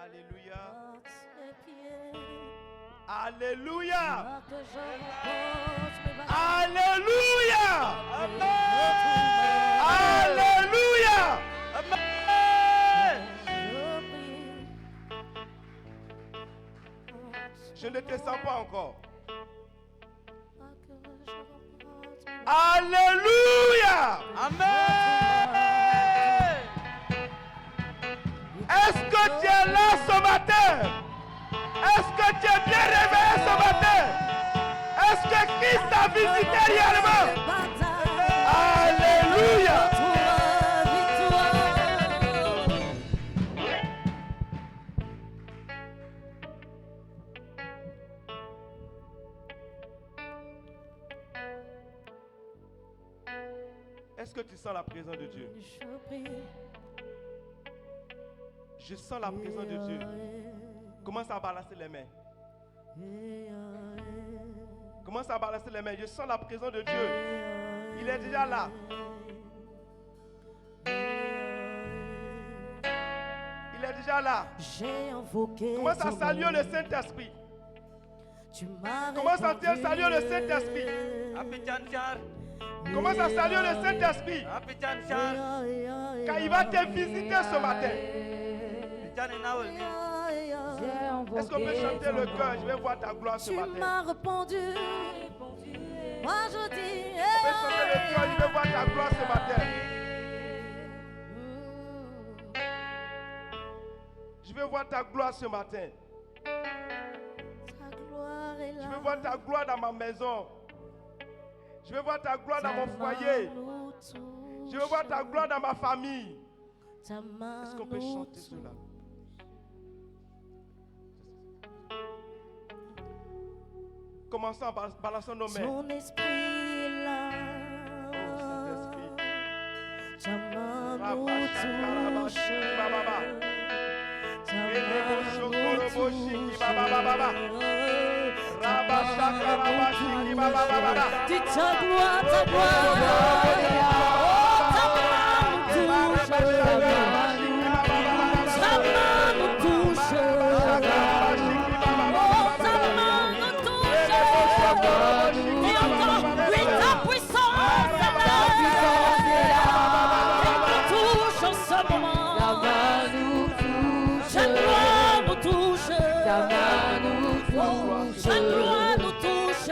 Alléluia. à tes pieds. Alléluia. Que je repose mes bagages. Alléluia. Alléluia. Je ne te sens pas encore. Alléluia. Amen. Est-ce que tu es là ce matin? Est-ce que tu es bien réveillé ce matin? Est-ce que Christ t'a visité réellement? Alléluia. Est-ce que tu sens la présence de Dieu? Je sens la présence de Dieu. Commence à balancer les mains. Commence à balancer les mains. Je sens la présence de Dieu. Il est déjà là. Il est déjà là. Commence à saluer le Saint-Esprit. Commence à saluer le Saint-Esprit. Commence à saluer le Saint-Esprit. Car il va te visiter ce matin. Est-ce qu'on peut chanter le cœur? Je vais voir ta gloire ce matin. Tu m'as répondu. Moi je dis. On peut chanter le cœur. Je vais voir ta gloire ce matin. Je vais voir ta gloire ce matin. Ta gloire est là. Je veux voir ta gloire dans ma maison. Je veux voir ta gloire dans mon foyer. Je veux voir ta gloire dans ma famille. Est-ce qu'on peut chanter cela? Commençons en balançant nos mains. Ton esprit est là. Oh Saint-Esprit. Ta main nous touche. Ta dis ta gloire, ta gloire. Ta main nous touche. Ta main nous touche. Et encore, oui, ta puissance est là. Elle nous touche en ce moment. Ta gloire nous touche. Ta gloire nous touche.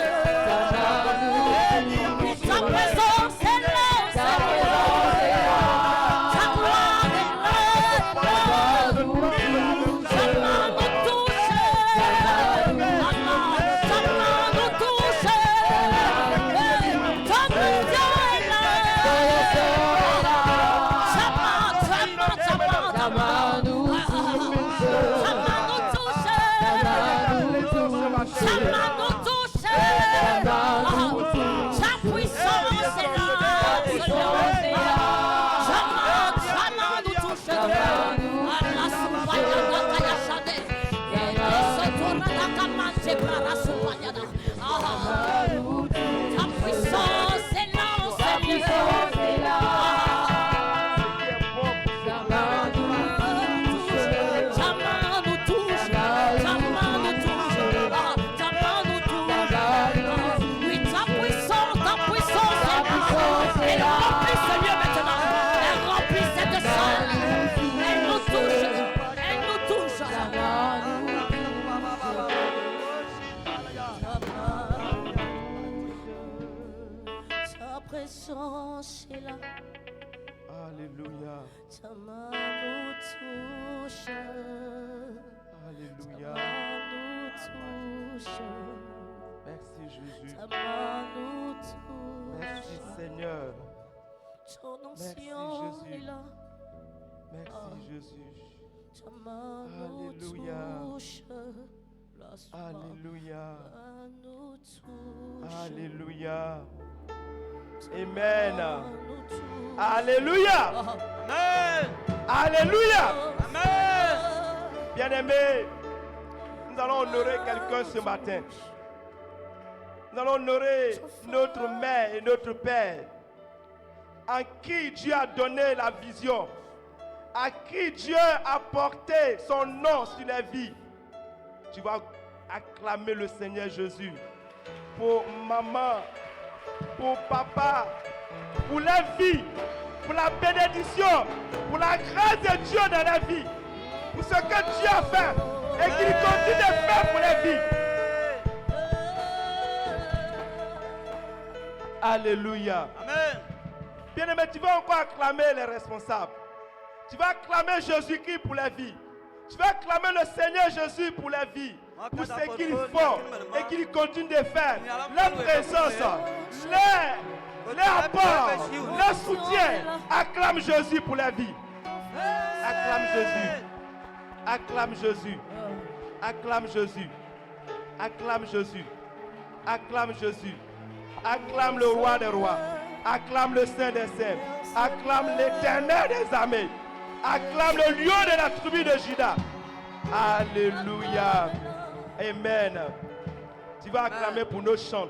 Et ta présence est là. Ta gloire est là. Ta main nous touche. C'est là. Alléluia. Ta main nous touche. Alléluia. Ta main nous touche. Merci Jésus. Ta main nous touche. Merci Seigneur. Ton Merci onction est Jésus. là. Merci Jésus. Ta main Alléluia. nous touche. Alléluia. Nous touche. Alléluia. Amen. Alléluia. Amen. Alléluia. Amen. Bien-aimés, nous allons honorer quelqu'un ce matin. Nous allons honorer notre mère et notre père, à qui Dieu a donné la vision, à qui Dieu a porté son nom sur les vies, tu vas acclamer le Seigneur Jésus pour maman, pour papa, pour la vie, pour la bénédiction, pour la grâce de Dieu dans la vie, pour ce que Dieu a fait et qu'il continue de faire pour les vies. Alléluia. Amen. Bien-aimé, tu vas encore acclamer les responsables. Tu vas acclamer Jésus-Christ pour la vie. Tu vas acclamer le Seigneur Jésus pour la vie. Pour ce qu'il font et qu'il continue de faire. La présence, les apports, le soutien. Acclame Jésus pour la vie. Acclame Jésus. Acclame Jésus. Acclame Jésus. Acclame Jésus. Acclame Jésus. Acclame le roi des rois. Acclame le Saint des Saints. Acclame l'Éternel des armées. Acclame le lion de la tribu de Juda. Alléluia. Amen. Tu vas acclamer pour nos chants.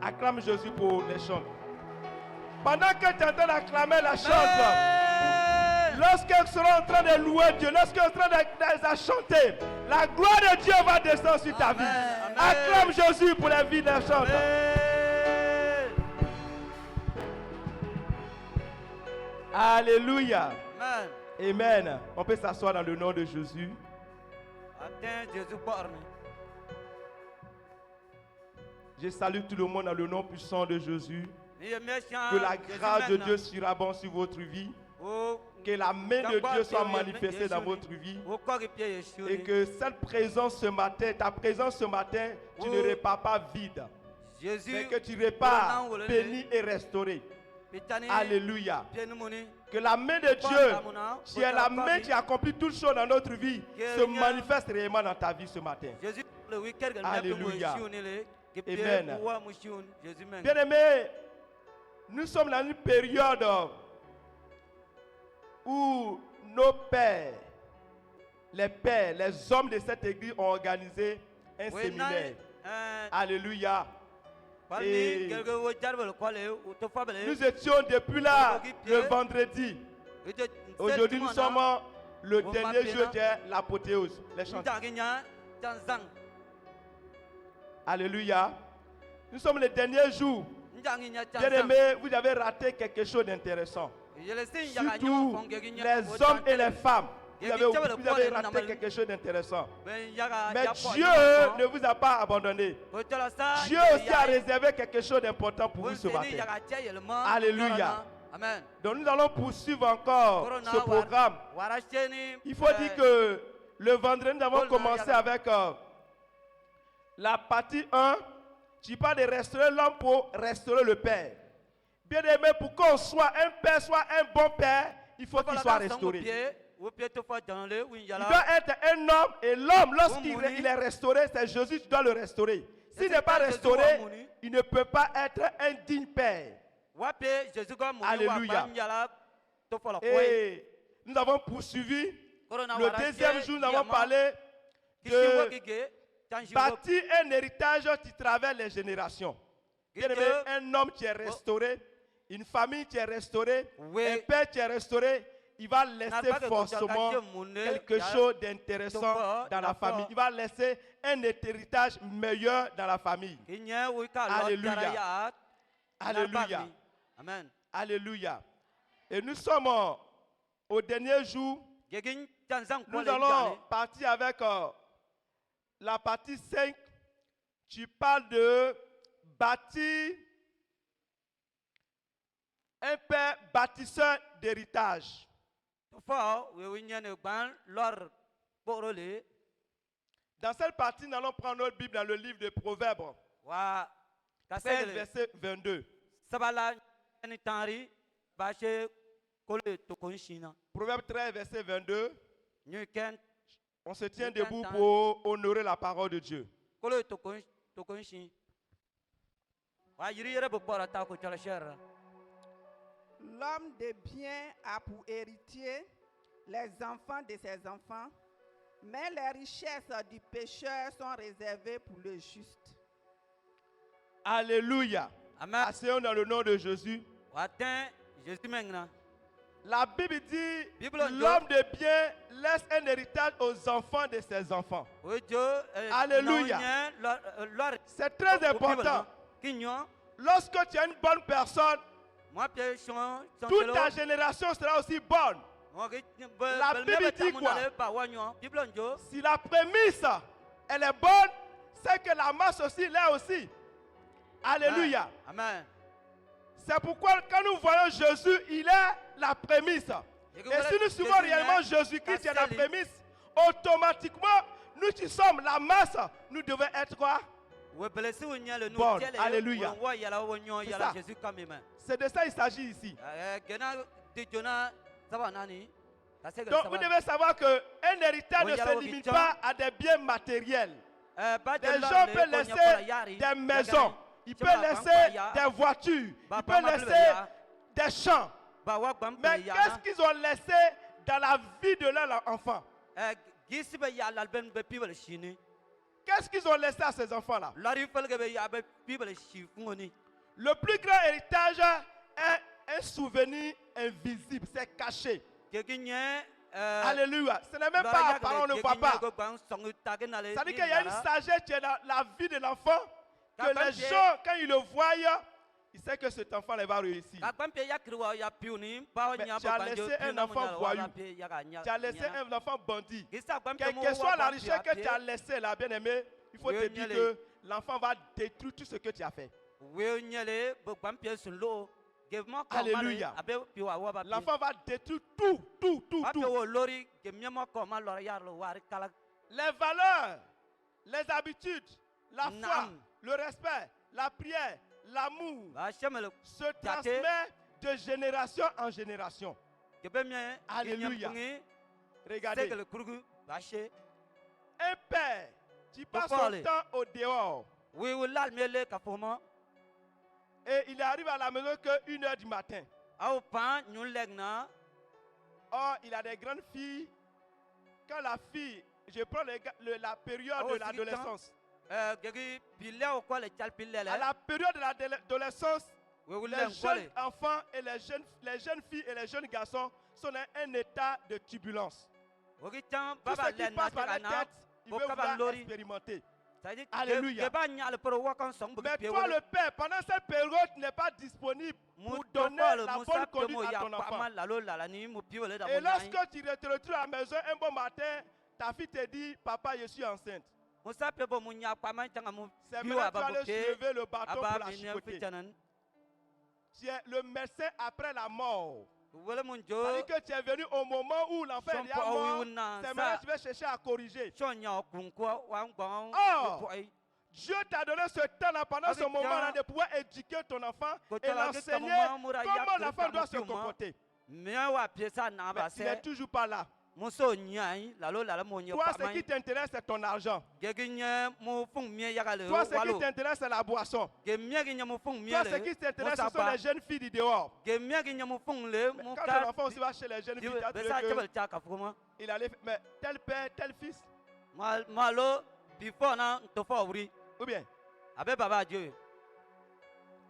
Acclame Jésus pour les chants. Pendant que tu es en train d'acclamer la chante, lorsqu'ils seront en train de louer Dieu, lorsqu'ils seront en train de chanter, la gloire de Dieu va descendre sur ta vie. Acclame Jésus pour la vie des chants. Alléluia. Amen. Amen. On peut s'asseoir dans le nom de Jésus. Attends, Jésus parle. Je salue tout le monde dans le nom puissant de Jésus. Que Que la grâce de Dieu surabonde sur votre vie. Que la main de Dieu soit manifestée dans votre vie. Et que cette présence ce matin, ta présence ce matin, tu ne repars pas vide. Mais que tu repars béni et restauré. Alléluia. Que la main de Dieu, qui est la main qui accomplit toutes choses dans notre vie, se manifeste réellement dans ta vie ce matin. Alléluia. Amen. Bien-aimés, nous sommes dans une période où nos pères, les hommes de cette église ont organisé un séminaire. Alléluia. Et nous étions depuis là le vendredi. Aujourd'hui, nous sommes le dernier jour de l'apothéose, les chants. Alléluia. Nous sommes le dernier jour. Bien-aimés, vous avez raté quelque chose d'intéressant. Surtout les hommes et les femmes. Vous avez raté quelque chose d'intéressant. Mais Dieu ne vous a pas abandonné. Dieu aussi a réservé quelque chose d'important pour vous ce matin. Alléluia. Donc nous allons poursuivre encore ce programme. Il faut dire que le vendredi, nous avons commencé avec la partie 1. Tu parles de restaurer l'homme pour restaurer le père. Bien aimé, pour qu'on soit un père, soit un bon père, il faut qu'il soit restauré. Il doit être un homme, et l'homme, lorsqu'il est restauré, c'est Jésus qui doit le restaurer. S'il n'est pas restauré, il ne peut pas être un digne père. Alléluia. Et nous avons poursuivi. Le deuxième jour, nous avons parlé de bâtir un héritage qui traverse les générations. Bien-aimé, un homme qui est restauré, une famille qui est restaurée, un père qui est restauré, il va laisser forcément quelque chose d'intéressant dans la famille. Il va laisser un héritage meilleur dans la famille. Alléluia. Alléluia. Amen. Alléluia. Et nous sommes au dernier jour. Nous allons partir avec la partie 5. Tu parles de bâtir un père bâtisseur d'héritage. Dans cette partie, nous allons prendre notre Bible dans le livre de Proverbes. 16, verset 22. Proverbe 13, verset 22. On se tient debout pour honorer la parole de Dieu. L'homme de bien a pour héritier les enfants de ses enfants, mais les richesses du pécheur sont réservées pour le juste. Alléluia. Asseyons dans le nom de Jésus. La Bible dit Bible l'homme de bien laisse un héritage aux enfants de ses enfants. Alléluia. C'est très important. Lorsque tu es une bonne personne, toute ta génération sera aussi bonne. La Bible dit quoi? Si la prémisse elle est bonne, c'est que la masse aussi l'est aussi. Alléluia. Amen. C'est pourquoi quand nous voyons Jésus, il est la prémisse. Et si nous suivons réellement Jésus-Christ, qui est la prémisse, automatiquement, nous qui sommes la masse, nous devons être quoi? Bon, alléluia. C'est de ça qu'il s'agit ici. Donc vous devez savoir qu'un héritage ne se limite pas à des biens matériels. Des gens peuvent laisser des maisons, ils peuvent laisser des voitures, ils peuvent laisser des champs. Mais qu'est-ce qu'ils ont laissé dans la vie de leur enfant? Qu'est-ce qu'ils ont laissé à ces enfants-là? Le plus grand héritage est un souvenir invisible, c'est caché. Alléluia. Ce n'est même pas apparent, on ne voit pas. C'est-à-dire qu'il y a une sagesse qui est dans la vie de l'enfant, que les gens, quand ils le voient, ils savent que cet enfant va réussir. Mais tu as laissé un enfant voyou. Tu as laissé un enfant bandit. Quelle que soit la richesse que tu as laissée là, bien aimé, il faut te dire que l'enfant va détruire tout ce que tu as fait. Alléluia. L'enfant va détruire tout. Les valeurs, les habitudes, la foi, le respect, la prière, l'amour se transmet de génération en génération. Alléluia. Regardez. Un père qui passe son temps au dehors. Et il arrive à la maison que 1h du matin. Or, il a des grandes filles. Quand la fille, je prends la période de l'adolescence. À la période de l'adolescence, les jeunes enfants et les jeunes filles et les jeunes garçons sont dans un état de turbulence. Tout ce qui passe par la tête, ils veulent vouloir expérimenter. Alléluia. Mais toi, le père, pendant cette période, tu n'es pas disponible pour donner la bonne conduite à ton enfant. Et lorsque tu te retrouves à la maison un bon matin, ta fille te dit, papa, je suis enceinte. C'est maintenant que tu vas aller soulever le bâton pour la chicoter. Tu es le médecin après la mort. C'est-à-dire que tu es venu au moment où l'enfant est mort. C'est maintenant que tu vas chercher à corriger. Oh, Dieu t'a donné ce temps-là, pendant ce moment-là, de pouvoir éduquer ton enfant et l'enseigner comment l'enfant doit se comporter. Mais il n'est toujours pas là. Toi, ce qui t'intéresse, c'est ton argent. Toi, ce qui t'intéresse, c'est la boisson. Toi, ce qui t'intéresse, ce sont les jeunes filles du dehors. Quand ton enfant aussi va chez les jeunes filles, il allait faire, mais tel père, tel fils. Ou bien,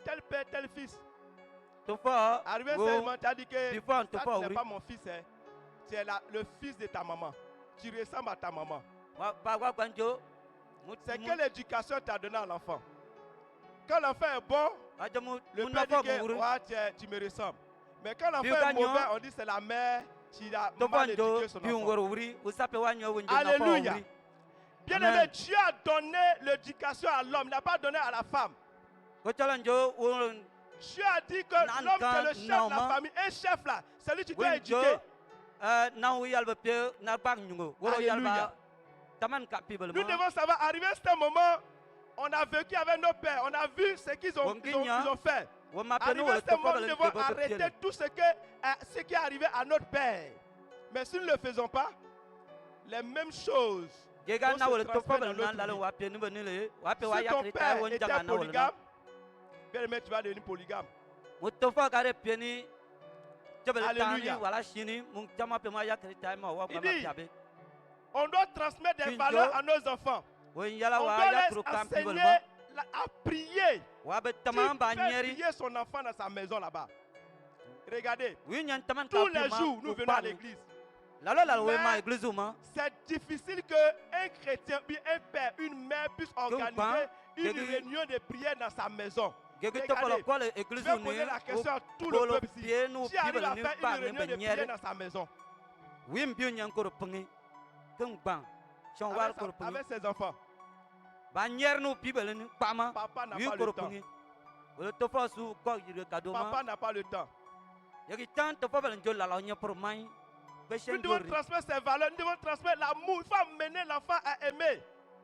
tel père, tel fils. Arrivé seulement, tu as dit que ça n'est pas mon fils. Tu es le fils de ta maman. Tu ressembles à ta maman. C'est quelle éducation tu as donnée à l'enfant? Quand l'enfant est bon, le père dit que tu me ressembles. Mais quand l'enfant est mauvais, on dit que c'est la mère qui a mal éduqué son enfant. Alléluia. Bien aimé, Dieu a donné l'éducation à l'homme, il n'a pas donné à la femme. Dieu a dit que l'homme c'est le chef de la famille. Un chef là, c'est lui qui doit éduquer. Alléluia. Nous devons savoir, arrivé à ce moment, on a vécu avec nos pères, on a vu ce qu'ils ont fait. Arrivé à ce moment, nous devons arrêter tout ce qui est arrivé à notre père. Mais si nous ne le faisons pas, les mêmes choses vont se transmettre dans notre vie. Si ton père était polygame, bien aimé, tu vas devenir polygame. Alléluia. Il dit, on doit transmettre des valeurs à nos enfants. On doit les enseigner à prier. Tu fais prier son enfant dans sa maison là-bas. Regardez, Oui, nyan taman tous ka les pima, jours, nous ku venons à pa ni. l'église. Lalo lalo we Mais- ma église uma. C'est difficile qu'un chrétien, puis un père, une mère puisse organiser une Gegi- réunion de prière dans sa maison. Gege to Regardez, polo kwale je église vais uni. poser la question à tout le Polo peuple ici. pie nu Qui arrive Bible à ni faire pa une ni réunion de be prière nyere. dans sa maison Oui mbio nyan ko pengi. Kung bang. Chon war ko pengi. avec ses enfants? Ba nyer nu Bible ni pa ma. Papa n'a Oui pas ko le temps. pengi. Wala to fa su ko yire kado ma. Papa n'a pas le temps. Yagi tan to fa belen jo la la nya pour mai. Be Nous shen devons gori. transmettre ses valeurs, nous devons transmettre l'amour. Il faut amener l'enfant à aimer.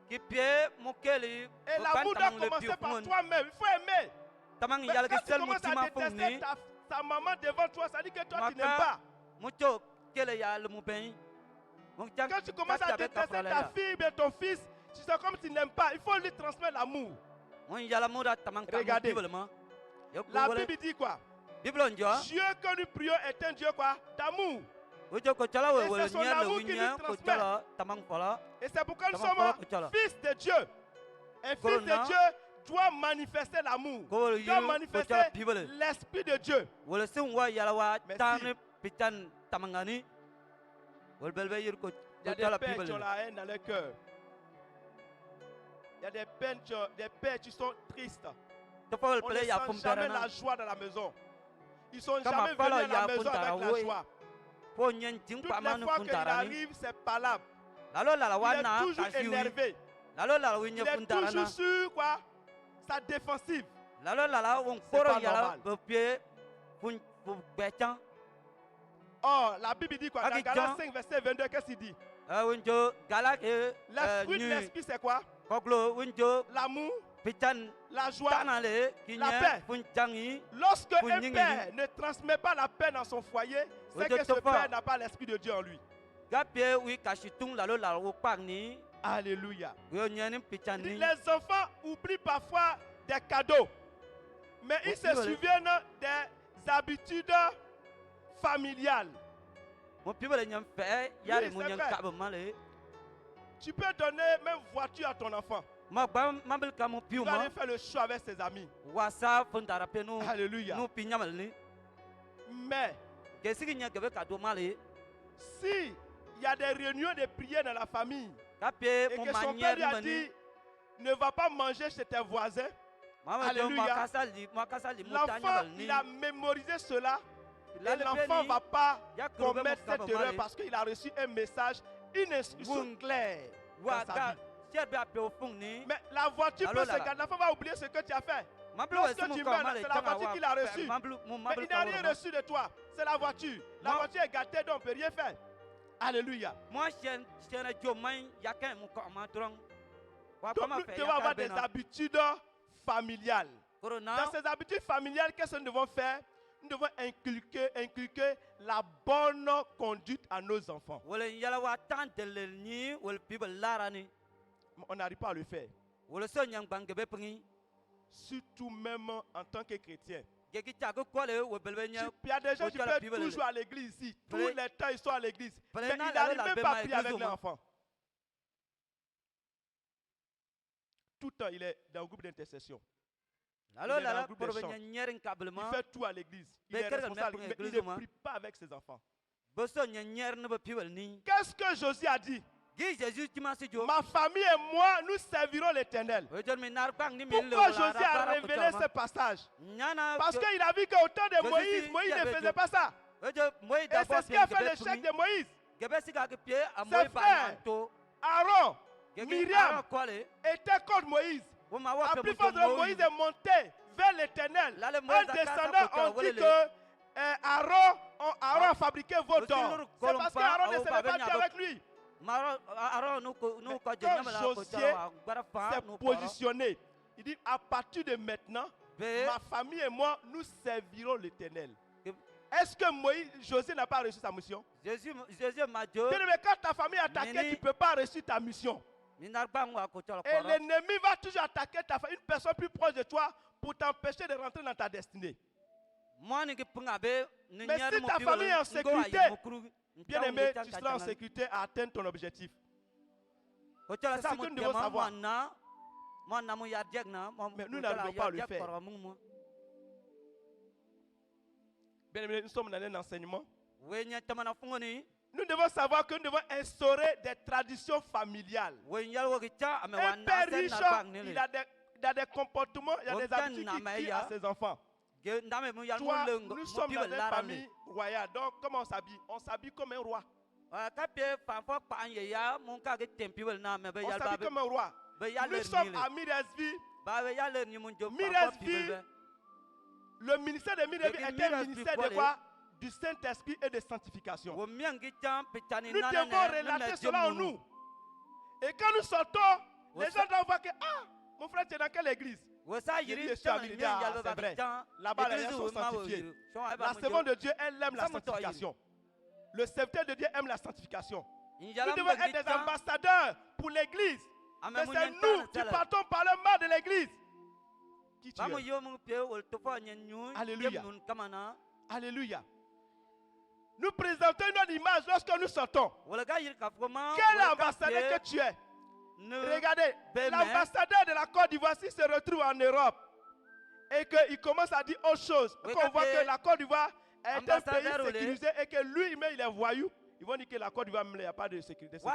Ki pie mo keli. Et l'amour doit commencer par toi-même. Il faut aimer. Tamang Mais yala quand ke tu sel commences à mutima fong détester ni. ta maman devant toi, ça dit que toi tu n'aimes Maka pas. mucho kele ya le mu ben. Mon tiang. Quand tu commences à détester ta fille ou ton fils, tu sais comme tu n'aimes pas. Il faut lui transmettre l'amour. Mon yala mo da tamang ka Regardez. Bible ma. La Bible dit quoi? Bible on jo. Dieu que nous prions est un Dieu quoi? D'amour. Ojo ko chala we Et wala c'est son nya le amour qui winya lui ko transmet. chala tamang pala. Et c'est pourquoi nous Comment sommes faut que tu fils de Dieu. Un fils Corona. de Dieu doit manifester l'amour. Ko Doit yu ko manifester chala Bible. l'esprit de Dieu. Wala sin wa yala wa Merci. tan pitan tamangani. Wal belbe yir ko Il y a chala des pères qui Bible. ont la haine dans leur cœur. Il y a des pères qui sont tristes. To fa wal On ne pele ya sent fum jamais tarana. la joie dans la maison. Ils sont Kama jamais fala venus à ya la maison funtara avec la woy. joie. Fo nyen ting Toutes pa les manu fois qu'il funtarani. arrive, c'est palable. Lalo lala Il wa est na toujours kasi wi. énervé. Lalo lala Il winya est funtarana. toujours sur quoi? Sa défensive. Lalo lala won C'est koro pas yala normal. be pie fun fu betan. Oh, la Bible dit quoi? Dans Aki Galates Jean. 5, verset 22, qu'est-ce qu'il dit? Winjo galak Les fruits de nu l'esprit, c'est quoi? koklo winjo L'amour, pitan la joie. tanale La kinya paix. fun changi. Lorsque Pour un nyingi. père ne transmet pas la paix dans son foyer, c'est Ojo que ce tofa. père n'a pas l'esprit de Dieu en lui. Gapie wi kashitung lalo lala wo pak ni. Alléluia. Yo nyani pitan ni. Les enfants oublient parfois des cadeaux, mais ils se Aussi, souviennent des habitudes familiales. Mon pibele nyam fe yare Oui, mo c'est nyam vrai. kabe male. Tu peux donner même voiture à ton enfant. Ma ba mabel ka mo Il piu va ma. aller faire le show avec ses amis. Wasa fun tarape no Alléluia. no pinyamal ni. Mais Gesigi nya gebe ka do male. si il y a des réunions de prière dans la famille Gapie et mo que son père manière lui a mani. dit ne va pas manger chez tes voisins, Mama jo Alléluia. makasali mo l'enfant tanyamal ni. il a mémorisé cela et Lale l'enfant ni, va pas ya kuro be mo commettre kaba cette erreur male. parce qu'il a reçu un message, une instruction Boum. claire Wa dans sa ga vie. cher be ape o fung ni. Mais la voiture Allô, peut se là, là. garder. L'enfant va oublier ce que tu as fait. Mablu Lorsque wesi mo tu ka meurs, male c'est la tanga voiture wa. qu'il a reçue. Mablu mo Mais mablu il n'a ka rien wo. reçu de toi. C'est la voiture. La Non. voiture est gâtée, donc on ne peut rien faire. Alléluia. Moi chen jo mai ya kan mo ko ma drong. Wa Donc kama nous fe devons ya avoir ka des be na. habitudes familiales. Corona. Dans ces habitudes familiales, qu'est-ce que nous devons faire? Nous devons inculquer la bonne conduite à nos enfants. Wala yala wa tan delel ni wal pibel larani. On n'arrive pas à le faire. Wala so nyang bang gebe pengi. Surtout même en tant que chrétien. Geki ta ko kwale wo belbe nya. Il y a des gens qui Au-delà peuvent Bible, toujours à l'église ici. Tous Pré- les temps, ils sont à l'église. Pré- Mais na ils la n'arrivent la même be pas à ma prier avec église, les moi. enfants. Tout le temps, il est dans le groupe d'intercession. Lalo Il est dans lala le groupe de pour chant. venir nyerin Il kablement. fait tout à l'église. Il Mais est quel responsable, est le mais il église, ne moi? prie pas avec ses enfants. Boso nyer ne be pibel ni. Qu'est-ce que Josué a dit? Gi Jésus ti ma si jo. Ma famille et moi, nous servirons l'Éternel. Ojon mi nar bang ni mi le. Pourquoi Josué a révélé ce passage? Nyana. Parce qu'il a vu qu'au temps de Josué Moïse, dit, Moïse il y ne avait faisait Dieu. pas ça. Ojo moy Et d'abord c'est ce qui a fait l'échec de Moïse. Gebe si ga ke pie a Ses moy ba frères. to. Aaron, Gege Myriam ara kwale. était contre Moïse. Wo ma wa À pe plus mo forte de Moïse est monté vers l'Éternel. Là, le Un Moïse a descendant, cassé on pour dit que- que Aaron a fabriqué vos Aussi, dons. nous, C'est parce Colomba, qu'Aaron ne au savait pas Babel, dire avec lui. Maro aro no ko Mais ko quand jenyama la ko Josué tara gbara fa s'est no positionné. Il dit, à partir de maintenant, Be ma famille et moi, nous servirons l'Éternel. Que- Est-ce que Josué n'a pas reçu sa mission? Jésus ma jo. Bien aimé, quand ta famille est attaquée, Nini. tu ne peux pas reçu ta mission. Mi nar bang wa ko tara Et ko. l'ennemi va toujours attaquer ta famille, une personne plus proche de toi, pour t'empêcher de rentrer dans ta destinée. Moi ni ke punga be ni Mais nyar si mo ta pibel, famille est en ngo sécurité, ayi mo kuru, Bien ntaw aimé, mo tan tu seras en kachangan. sécurité à atteindre ton objectif. Ko tara C'est sa ce mo que nous devons tema savoir. mo na mo ya diag na mo. Mais nous n'arrivons pas à le faire. Bien aimé, nous sommes dans un enseignement. wenya tamana fungoni Nous devons savoir que nous devons instaurer des traditions familiales. wenyal wogicha ame Un wana père sen riche, na bang il nili a des comportements, il a des Aucun habitudes qu'il n'amène crie à ya. ses enfants. ge ndame mu yal Toi, mo lengo nous sommes dans une famille famille royale. Donc, comment on s'habille? On s'habille comme un roi. kapie fa fo pa ya mun ka ge tempi wel na me be On yal s'habille ba comme un roi. be yal Nous sommes à Miresvi. ba be yal ni mun jo Miresvi, le ministère de Miresvi Lequel est un Miresvi ministère quoi, de quoi? Du Saint-Esprit et de sanctification. wo miangi cham pitani Nous na devons relater cela en nous. Et quand nous sortons, les gens doivent voir que, ah, mon frère, tu es dans quelle église? wo sa Il dit, yiri je suis cham à ni Miredia, yal c'est ba vrai. cham Là-bas, les gens sont sanctifiés. La servante de Dieu, elle aime la Ça me toie, sanctification. Le serviteur de Dieu aime la sanctification. Nous Nous devons être des ambassadeurs pour l'église. Mais c'est nous qui partons par le mal de l'église. Qui tu es? Alléluia. Alléluia. Nous présentons notre image lorsque nous sortons. Quel ambassadeur que tu es? Regardez, l'ambassadeur de la Côte d'Ivoire, s'il se retrouve en Europe et qu'il commence à dire autre chose, qu'on voit que la Côte d'Ivoire est un pays sécurisé et que lui-même il est voyou, ils vont dire que la Côte d'Ivoire, il n'y a pas de sécurité. C'est ce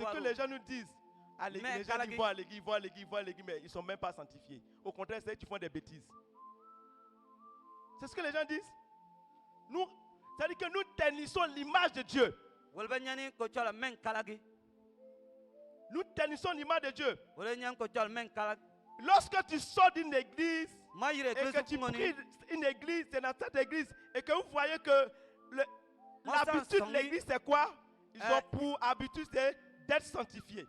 que les gens nous disent. À l'église, les gens disent, vont à l'église, vont à l'église, vont à l'église, mais ils ne sont même pas sanctifiés. Au contraire, c'est qu'ils font des bêtises. C'est ce que les gens disent. Nous, c'est-à-dire que nous ternissons l'image de Dieu. Nous ternissons l'image de Dieu. Lorsque tu sors d'une église et que tu pries une église, c'est dans cette église, et que vous voyez que l'habitude de l'église, c'est quoi? Ils ont pour habitude d'être sanctifiés.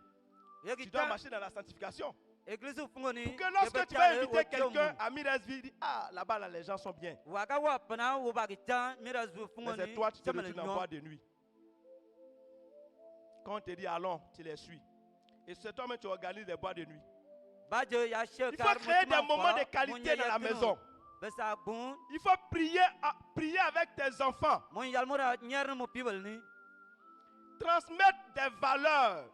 Tu dois marcher dans la sanctification. Pour que lorsque tu vas inviter quelqu'un à Miresvi, il dit, ah, là-bas, là, les gens sont bien. Mais c'est toi, tu te retrouves en boîte de nuit. Quand on te dit, allons, tu les suis. Et c'est toi-même qui organises les boîtes de nuit. Il faut créer des moments de qualité dans la maison. Il faut prier avec tes enfants. Transmettre des valeurs.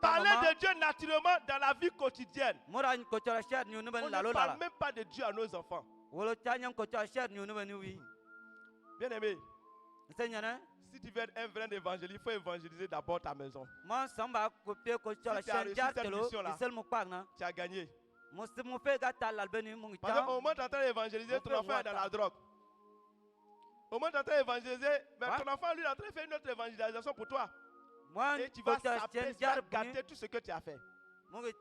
Parler de Dieu naturellement dans la vie quotidienne. On ne parle même pas de Dieu à nos enfants. Bien aimé, si tu veux être un vrai évangéliste, il faut évangéliser d'abord ta maison. Si tu as reçu cette mission-là, tu as gagné. Parce qu'au moment où tu es en train d'évangéliser, ton enfant est dans la drogue. Au moment où tu es en train d'évangéliser, ton enfant lui est en train de faire une autre évangélisation pour toi. Et tu vas gâter tout ce que tu as fait. Mais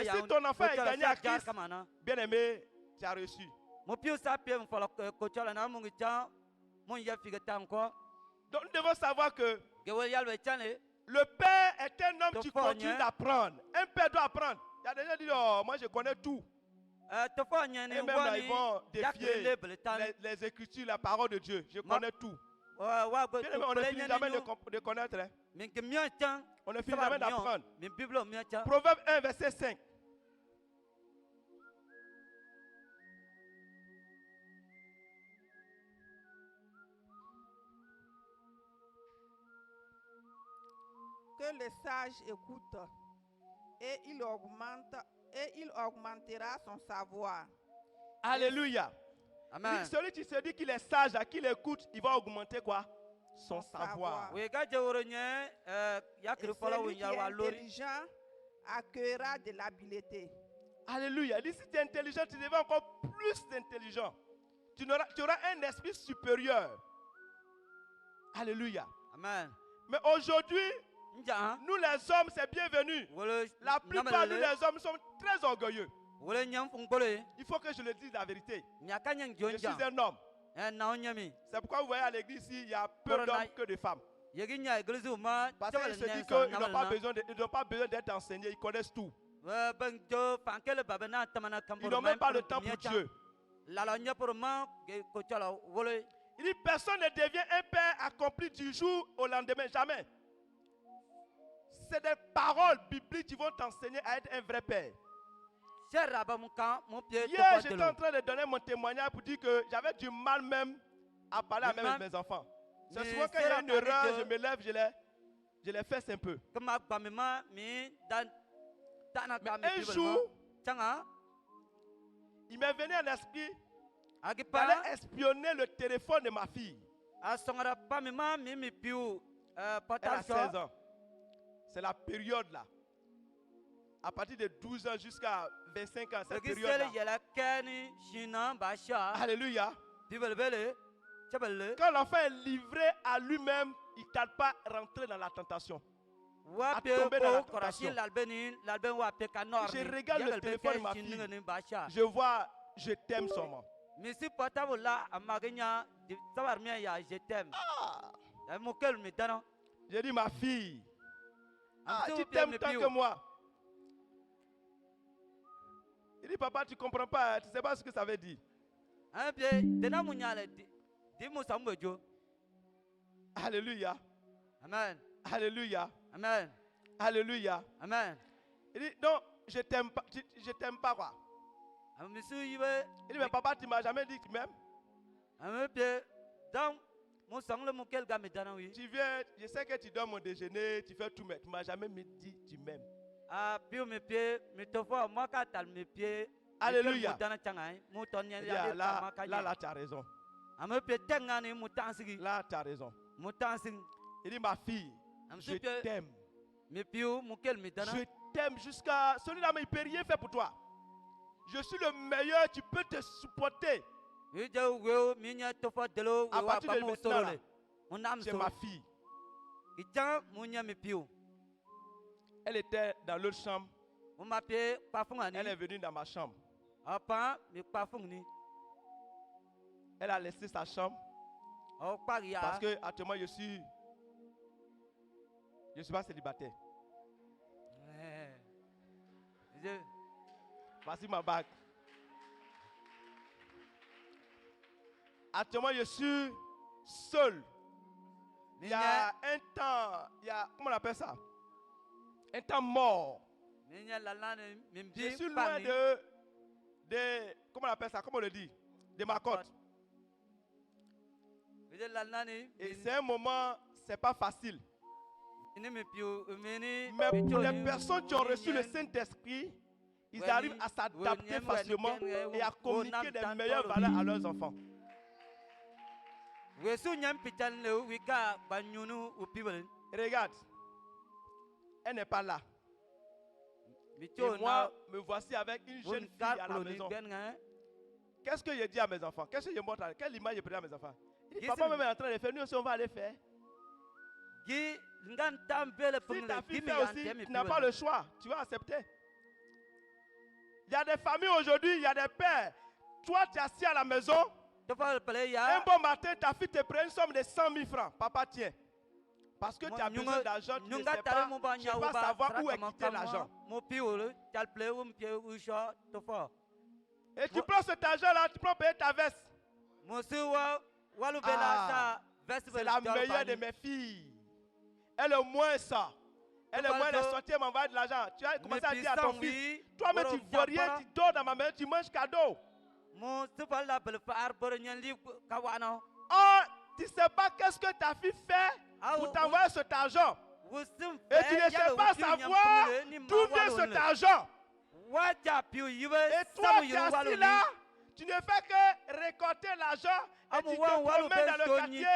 si ton enfant est gagné à Christ, bien aimé, tu as reçu. Donc nous devons savoir que le père est un homme qui continue d'apprendre. Un père doit apprendre. Il y a des gens qui disent, oh, moi je connais tout. Et même là, ils vont défier les écritures, la parole de Dieu. Je connais tout. Bien aimé, on ne finit jamais de connaître. Hein. On ne finit jamais d'apprendre. Proverbe 1, verset 5. Que le sage écoute et il augmentera son savoir. Alléluia. Amen. Celui qui se dit qu'il est sage, à qui il écoute, il va augmenter quoi? Son savoir. Et celui qui est intelligent accueillera de l'habileté. Alléluia. Il dit, si tu es intelligent, tu deviens encore plus intelligent. Tu auras un esprit supérieur. Alléluia. Amen. Mais aujourd'hui, nous les hommes, c'est bienvenu. La plupart de nous les hommes sommes très orgueilleux. Il faut que je le dise la vérité. Je suis un homme. C'est pourquoi vous voyez à l'église ici, il y a peu d'hommes que de femmes. Parce qu'ils se disent qu'ils n'ont pas besoin d'être enseignés, ils connaissent tout. Ils n'ont même pas le temps pour Dieu. Il dit, personne ne devient un père accompli du jour au lendemain, jamais. C'est des paroles bibliques qui vont t'enseigner à être un vrai père. Hier, j'étais en train de donner mon témoignage pour dire que j'avais du mal même à parler à mes enfants. C'est souvent quand il y a une erreur, je me lève, je les fesse un peu. Mais un jour, Il m'est venu en esprit Agipa d'aller espionner le téléphone de ma fille. asongara pamima mimi piu Elle a portable 16 ans. C'est la période là. À partir de 12 ans jusqu'à 25 ans, cette Gisele période là. yela kani shina basha Alléluia. bibelbele chabelle Quand l'enfant est livré à lui-même, il ne tarde pas à rentrer dans la tentation. wape tomber dans la ko korashi tentation. lalben wape kanor Je regarde le téléphone de ma fille. basha Je vois, je t'aime seulement. misi portable la amaganya di sabar mi ya je t'aime Ah, mo kel mi dano j'ai dit ma fille, Am tu soupe t'aimes me tant piu. que moi. Il dit papa, tu ne comprends pas, tu ne sais pas ce que ça veut dire. un bien dena munyale di musambejo Alléluia, amen alléluia, amen alléluia. amen Il dit non, je t'aime pas, je t'aime pas quoi. misu yibe Il dit mais papa, tu m'as jamais dit que tu m'aimes. un bien donc musang le mo kel ga mi dano wi Tu viens, je sais que tu donnes mon déjeuner, tu fais tout, mais tu ne m'as jamais dit que tu m'aimes. a piu mi pie mi tofo mo ka tal mi pie Alléluia. mo dana changai mo ton Il dit, ya ah, là, tu as raison. ame pie tengani mo tansigi Là, tu as raison. mo tansing Il dit ma fille, Am je soupe t'aime. mi piu mo kel mi dana Je t'aime jusqu'à... Celui-là, mais il ne peut rien faire pour toi. Je suis le meilleur, tu peux te supporter. ije weo mi nya tofo delo À we wa partir ba de mo maintenant, soro là, le mo nam c'est so ma fille. ijan mo nya mi piu Elle était dans l'autre chambre. mo ma pie pafung ani Elle est venue dans ma chambre. apa mi pafung ni Elle a laissé sa chambre o paria parce que actuellement je suis pas célibataire. je Voici ma bague. Actuellement je suis seul. Il y a un temps, comment on appelle ça? Un temps mort. mi nya lalane mi Je bi suis loin de, comment on appelle ça? Comment on le dit? De ma côte. ije lalane Et c'est un moment, c'est pas facile. ni mi piu mi ni Mais pour les personnes qui ont reçu le Saint-Esprit, ils arrivent à s'adapter facilement et à communiquer des meilleures valeurs à leurs enfants. wesu nyam pitan le wika banyunu upibel Regarde, elle n'est pas là. mi Et cho moi, na me voici avec une jeune un fille à la carte ni maison. ben nga Qu'est-ce que je dis à mes enfants? Qu'est-ce que je montre? Quelle image je présente à mes enfants? Il dit, Qu'est-ce papa que- même est en train de faire, nous aussi on va aller faire. gi ngan tambele Si pengle ta fille gi mi fait yan aussi, temi tu n'as pas le choix, tu vas accepter. Il y a des familles aujourd'hui, il y a des pères. Toi, tu es assis à la maison. to fa pele Un ya bon matin, ta fille te prend une somme de 100 000 francs. Papa, tiens. Parce que Mo tu as besoin d'argent, tu ne nyunga sais tare mo ba pas, tu ne sais nya pas ba savoir où est quitté l'argent. mo piole tal ple pie u sho to fa Et tu prends cet argent-là, tu prends payer ta veste. mo se wa walu Ah, bela sa C'est festival la meilleure de mes filles. Elle est moins ça. Elle est moins de sortir m'envoyer de l'argent. Tu as commencé à dire à ton fils, toi-même tu ne vois rien, tu dors dans ma maison, tu manges cadeau. mo se fa la bel fa arbor nyen li kawana Oh, tu ne sais pas qu'est-ce que ta fille fait Ah, pour oui. t'envoyer cet argent. wusum Et tu ne sais pas savoir d'où vient cet argent. waja piu yibe Et toi, tu es assis là, tu ne fais que récolter l'argent et tu te promènes dans le quartier,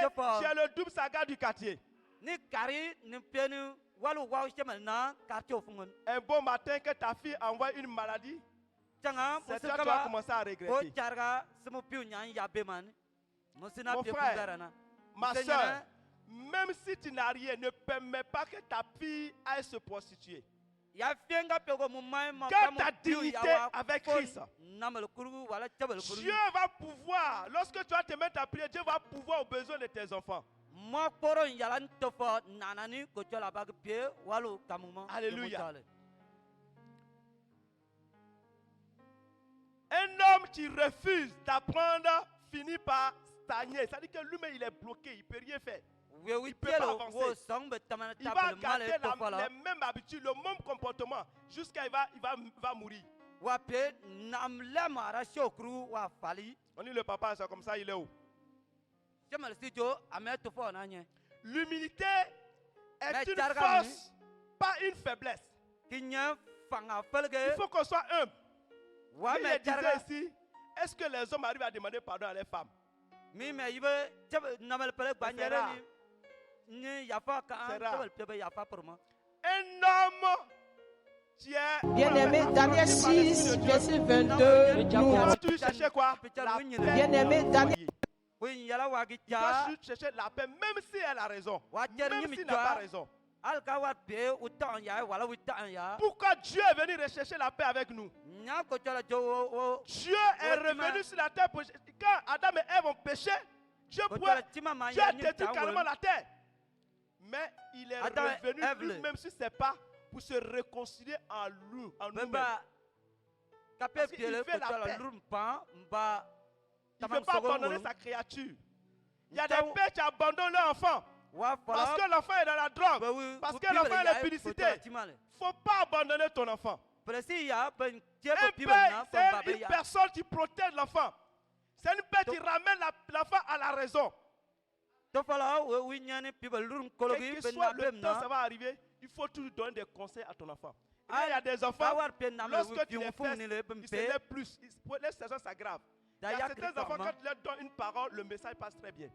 tu es le double saga du quartier. ni kari ni pienu walu waw chemal na karcho fungun Un bon matin que ta fille envoie une maladie, changa c'est musu toi qui vas kaba commencer à o regretter. charga sumu piu nyan ya beman musina Mon piu frère, fungarana Ma soeur, même si tu n'as rien, ne permets pas que ta fille aille se prostituer. ya fienga pego mu mai ma Garde ta dignité avec Christ. namal kuru wala chabal kuru Dieu va pouvoir, lorsque tu vas te mettre à prier, Dieu va pouvoir aux besoins de tes enfants. mo poro yalan tofo nanani ko chola bag pie walu kamuma Alléluia. Un homme qui refuse d'apprendre finit par stagner. C'est-à-dire que lui-même, il est bloqué, il ne peut rien faire. we wi peut pas telo avancer. wo song be tamana Il va tabel garder male tofola les mêmes habitudes, le même comportement, jusqu'à il va mourir. wa pe nam la mara shokru wa fali On dit le papa, c'est comme ça, il est où? chemal sijo ame tofo nanye L'humilité est Mais une Targami. force, pas une faiblesse. kinya fanga Il felge faut qu'on soit humble. wa Il me disait charga ici, Est-ce que les hommes arrivent à demander pardon à les femmes? Mi me yibe chebe namel pele gbanyere ni yafa ka chebe pebe yafa pour moi. Un homme qui est Bien-aimé, Daniel 6, verset 22. dois toujours chercher quoi? La paix. Bien-aimé, Daniel. Oui, yala wagi Tu dois ja. toujours chercher la paix, même si elle a raison. Wajer Même ni s'il n'a pas raison. Al ka wat pe utan ya wala utan ya. Pourquoi Dieu est venu rechercher la paix avec nous? Nya ko chala jo o Dieu est revenu sur la terre. Quand Adam et Ève ont péché, Dieu a détruit carrément la terre. Mais il est revenu lui, même si ce n'est pas pour se réconcilier en nous-mêmes. Parce qu'il fait la paix. Il ne veut pas abandonner sa créature. Il y a des pères qui abandonnent leur enfant. Parce que l'enfant est dans la drogue. Parce que l'enfant est dans la publicité. Il ne faut pas abandonner ton enfant. Un père, c'est une personne qui protège l'enfant. C'est une père qui ramène l'enfant à la raison. Quel que soit le temps, ça va arriver. Il faut toujours donner des conseils à ton enfant. Il y a des enfants, lorsque tu les fais, ils se lèvent plus. Les saisons s'aggravent. Il y a certains enfants, quand tu leur donnes une parole, le message passe très bien.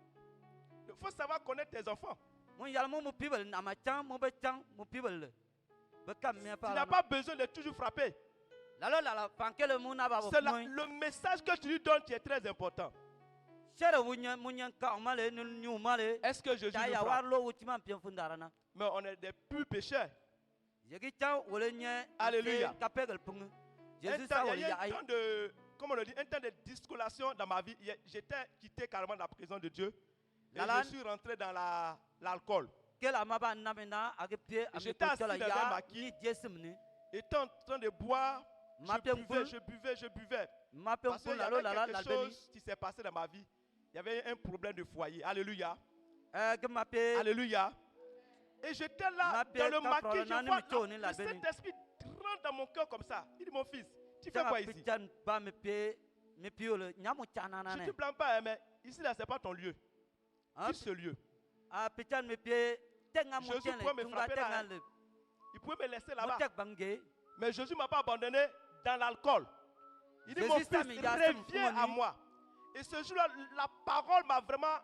Il faut savoir connaître tes enfants. Tu n'as pas besoin de toujours frapper. C'est le message que tu lui donnes qui est très important. Est-ce que Jésus nous frappe? Mais on est des purs pécheurs. Alléluia. Il y a un temps de, comment on le dit, un temps de discolation dans ma vie. J'étais quitté carrément de la prison de Dieu. Et je suis rentré dans l'alcool. J'étais assis dans un maquis. J'étais en train de boire. Je buvais. Parce qu'il y avait quelque chose qui s'est passé dans ma vie. Il y avait un problème de foyer. Alléluia. Alléluia. Et j'étais là dans le maquis. Je vois le Saint-Esprit rentre dans mon cœur comme ça. Il dit, mon fils, tu fais quoi ici? Je ne te blâme pas, mais ici, là, ce n'est pas ton lieu. Quitte ce lieu. Jésus pouvait me frapper là. Il pouvait me laisser là-bas. Mais Jésus ne m'a pas abandonné dans l'alcool. Il dit, mon fils, reviens à moi. Et ce jour-là, la parole m'a vraiment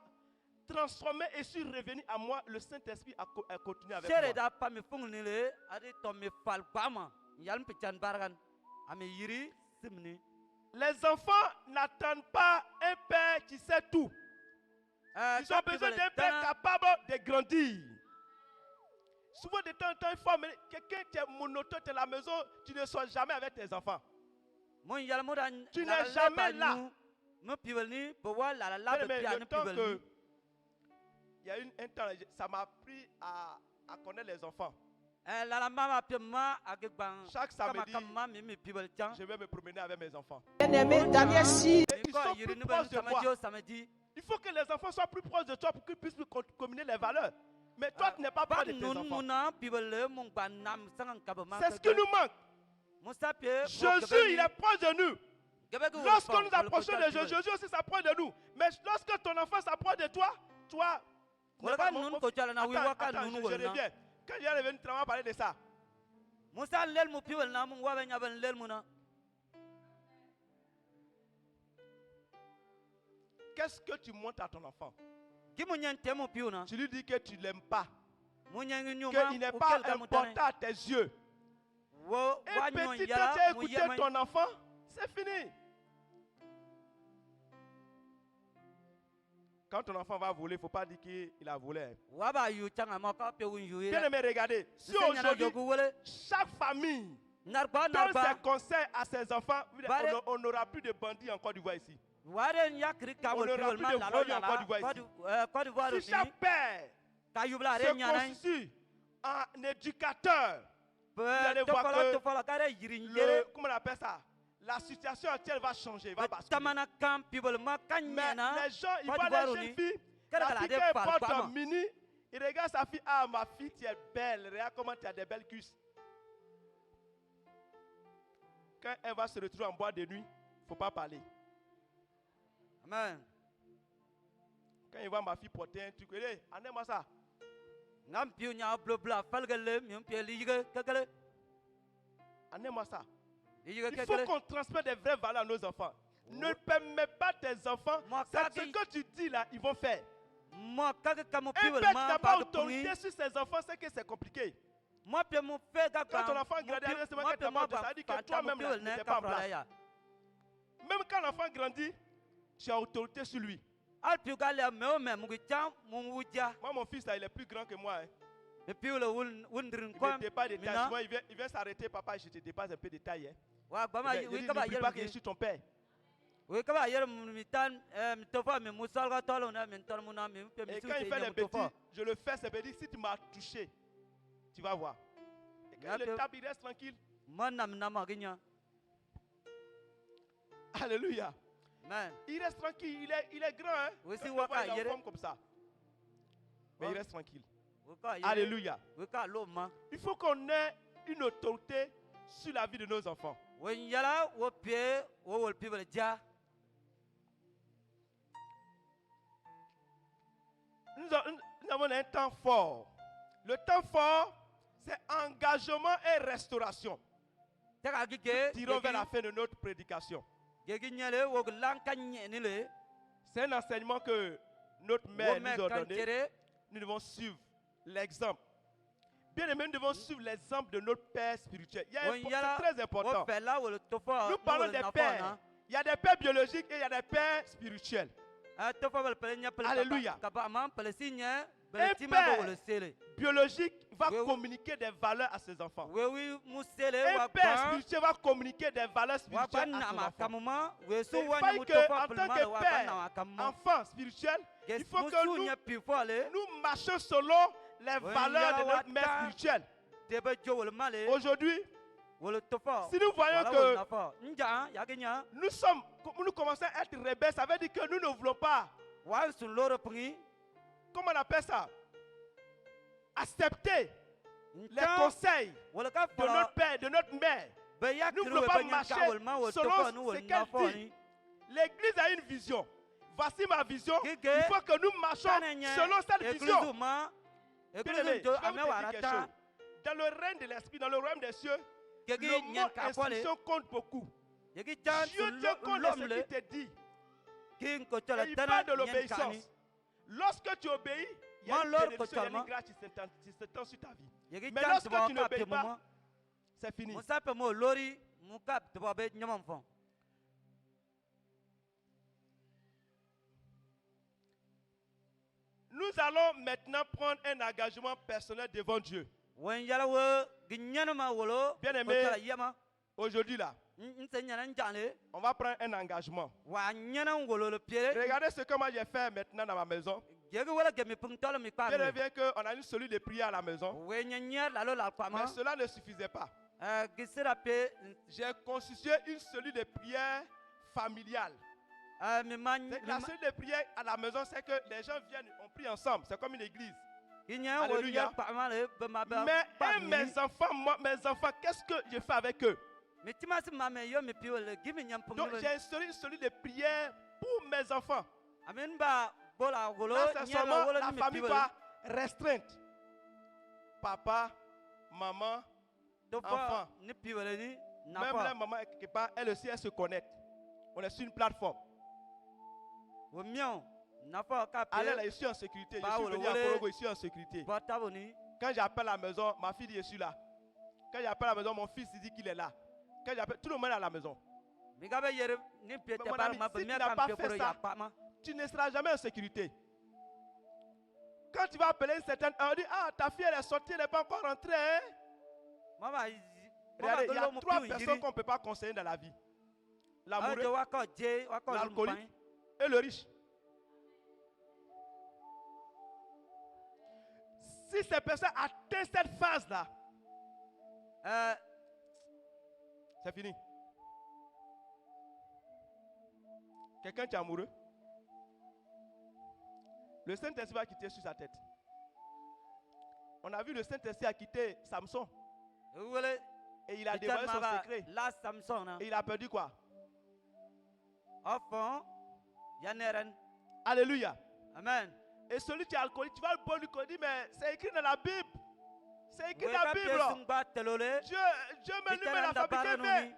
transformé et suis revenu à moi. Le Saint-Esprit a continué avec moi. Les enfants n'attendent pas un père qui sait tout. Ils ont besoin d'un père capable de grandir. Souvent de temps en temps, il faut amener quelqu'un qui est monotone à la maison. Tu ne sois jamais avec tes enfants. Tu n'es jamais là. Mais le temps que il y a un temps, ça m'a appris à connaître les enfants. Chaque samedi, je vais me promener avec mes enfants. Bien-aimé, Daniel 6. Ils sont plus proches de moi. Il faut que les enfants soient plus proches de toi pour qu'ils puissent communier les valeurs. Mais toi, tu n'es pas proche de tes enfants. C'est ce qui nous manque. Jésus, il est proche de nous. Lorsqu'on nous approchons de Jésus, Jésus aussi s'approche de nous. Mais lorsque ton enfant s'approche de toi, toi, attends, je reviens. Quand il est revenu, tu vas parler de ça. Qu'est-ce que tu montres à ton enfant? Tu lui dis que tu ne l'aimes pas. Qu'il n'est pas important à tes yeux. Et petit, quand tu as écouté ton enfant, c'est fini. Quand ton enfant va voler, il ne faut pas dire qu'il a volé. Bien aimé, regardez. Si aujourd'hui, chaque famille donne ses conseils à ses enfants, on n'aura plus de bandits en Côte d'Ivoire ici. On n'aura plus de voyous en Côte d'Ivoire ici. Si chaque père se constitue en éducateur, vous allez voir que comment on appelle ça? La situation actuelle va changer, va basculer. Mais les gens, ils voient les jeunes filles, la fille qui porte un mini, ils regardent sa fille, ah ma fille, tu es belle, regarde comment tu as des belles cuisses. Quand elle va se retrouver en boîte de nuit, il ne faut pas parler. Amen. Quand il voit ma fille porter un truc, hey, amenez-moi ça. Amenez-moi ça. Il faut qu'on transmette des vraies valeurs à nos enfants. Ne permets pas tes enfants. C'est ce que tu dis là, ils vont faire. Un père qui n'a pas autorité sur ses enfants, c'est que c'est compliqué. Quand ton enfant grandit, ça veut dire que toi-même là, tu n'étais pas en place. Même quand l'enfant grandit, tu as autorité sur lui. Moi, mon fils là, il est plus grand que moi. Hein. Il me dépasse des tailles. Souvent, il vient s'arrêter, papa, je te dépasse un peu de taille. Hein. N'oublie pas que je suis ton père. Et quand il fait les petits, je le fais, c'est petit. Si tu m'as touché, tu vas voir. Et quand il le tape, il reste tranquille. Alléluia. Il reste tranquille, il est grand. Hein? Il est en forme comme ça. Mais il reste tranquille. Alléluia. Il faut qu'on ait une autorité sur la vie de nos enfants. Nous avons un temps fort. Le temps fort, c'est engagement et restauration. Tirons vers la fin de notre prédication. C'est un enseignement que notre mère nous a donné. Nous devons suivre l'exemple. Bien aimé, nous devons suivre l'exemple de notre père spirituel. C'est très important. Nous parlons des pères. Il y a des pères biologiques et il y a des pères spirituels. Alléluia. Un père biologique va communiquer des valeurs à ses enfants. Un père spirituel va communiquer des valeurs spirituelles à ses enfants. C'est pas qu'en tant que père, enfant spirituel, il faut que nous marchions selon les valeurs de notre mère spirituelle. Aujourd'hui, si nous voyons que nous commençons à être rebelles, ça veut dire que nous ne voulons pas. Comment on appelle ça? Accepter les conseils de notre père, de notre mère. Nous ne voulons pas marcher selon ce qu'elle dit. L'église a une vision. Voici ma vision. Il faut que nous marchions selon cette vision. Bien aimé, je vais vous dire quelque chose. Dans le règne de l'esprit, dans le royaume des cieux, le mot instruction compte beaucoup. Dieu tient compte de ce qu'il te dit. Et il parle de l'obéissance. Lorsque tu obéis, il y a une bénédiction, il y a une grâce qui s'étend sur ta vie. Mais lorsque tu n'obéis pas, c'est fini. Nous allons maintenant prendre un engagement personnel devant Dieu. Bien aimé, aujourd'hui là, on va prendre un engagement. Regardez ce que moi j'ai fait maintenant dans ma maison. Bien bien qu'on a une cellule de prière à la maison. Mais cela ne suffisait pas. J'ai constitué une cellule de prière familiale. La cellule de prière à la maison, c'est que les gens viennent, on prie ensemble. C'est comme une église. Alléluia. Mais mes enfants, qu'est-ce que je fais avec eux? Donc j'ai instauré une cellule de prière pour mes enfants. Là, c'est seulement la famille restreinte. Papa, maman, enfant. Même la maman, quelque part, elle aussi, elle se connecte. On est sur une plateforme. Allez là, je suis en sécurité. Je suis venu à Porogo, je suis en sécurité. Quand j'appelle à la maison, ma fille dit je suis là. Quand j'appelle à la maison, mon fils dit qu'il est là. Quand j'appelle, tout le monde est à la maison. Mais mon ami, si tu n'as pas fait ça, tu ne seras jamais en sécurité. Quand tu vas appeler une certaine heure, on dit ah, ta fille elle est sortie, elle n'est pas encore rentrée. Hein? Regardez, il y a 3 personnes qu'on ne peut pas conseiller dans la vie. L'amoureux, l'alcoolique et le riche. Si ces personnes atteignent cette phase-là, c'est fini. Quelqu'un qui est amoureux, le Saint-Esprit va quitter sur sa tête. On a vu le Saint-Esprit a quitté Samson. Et il a dévoilé son secret. Et il a perdu quoi? Alléluia. Amen. Et celui qui est alcoolique, tu vas le bon lui dire, mais c'est écrit dans la Bible. C'est écrit dans la Bible. Dieu me lui met la fabrique.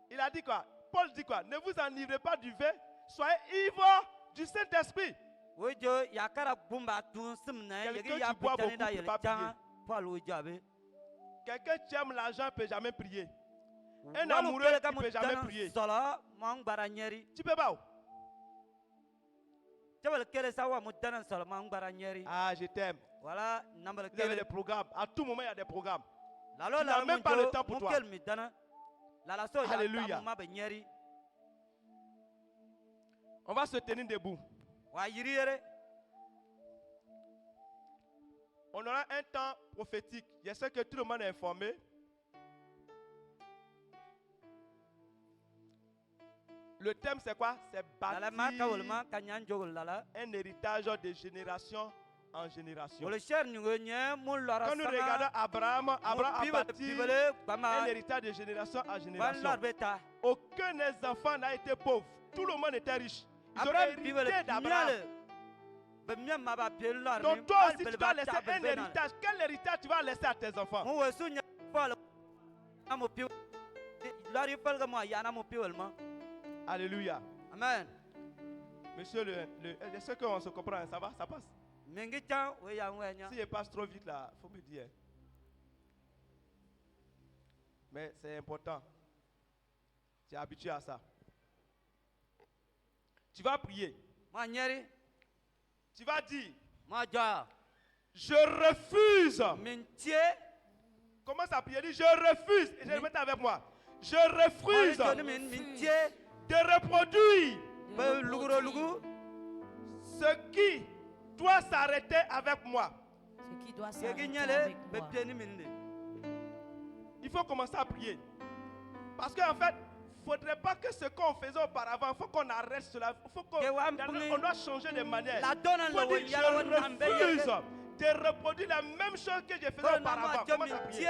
Il a dit quoi? Paul dit quoi? Ne vous enivrez pas du vin, soyez ivres du Saint-Esprit. Quelqu'un qui boit beaucoup ne peut pas prier. Quelqu'un qui aime l'argent ne peut jamais prier. Un amoureux ne peut jamais prier. Tu peux pas? Ah, je t'aime. Voilà, Vous avez des programmes. À tout moment, il y a des programmes. Tu n'as même pas le temps pour toi. Alléluia. On va se tenir debout. On aura un temps prophétique. Je sais que tout le monde est informé. Le thème c'est quoi? C'est bâtir un héritage de génération en génération. Quand nous regardons Abraham a bâti un héritage de génération en génération. Aucun des enfants n'a été pauvre. Tout le monde était riche. Ils ont hérité d'Abraham. Donc toi aussi tu vas laisser un héritage. Quel héritage tu vas laisser à tes enfants? Alléluia. Amen. Monsieur est-ce qu'on se comprend? Ça va? Ça passe? Si je passe trop vite là, il faut me dire. Mais c'est important. Tu es habitué à ça. Tu vas prier. Tu vas dire, je refuse. Commence à prier. Dis, je refuse. Et je le mets avec moi. Je refuse de reproduire ce qui doit s'arrêter avec moi. Ce qui doit s'arrêter avec moi. Il faut commencer à prier. Parce qu'en fait, il ne faudrait pas que ce qu'on faisait auparavant, il faut qu'on arrête cela. On doit changer de manière. Il faut dire, je refuse de reproduire la même chose que je faisais auparavant. Commence à prier.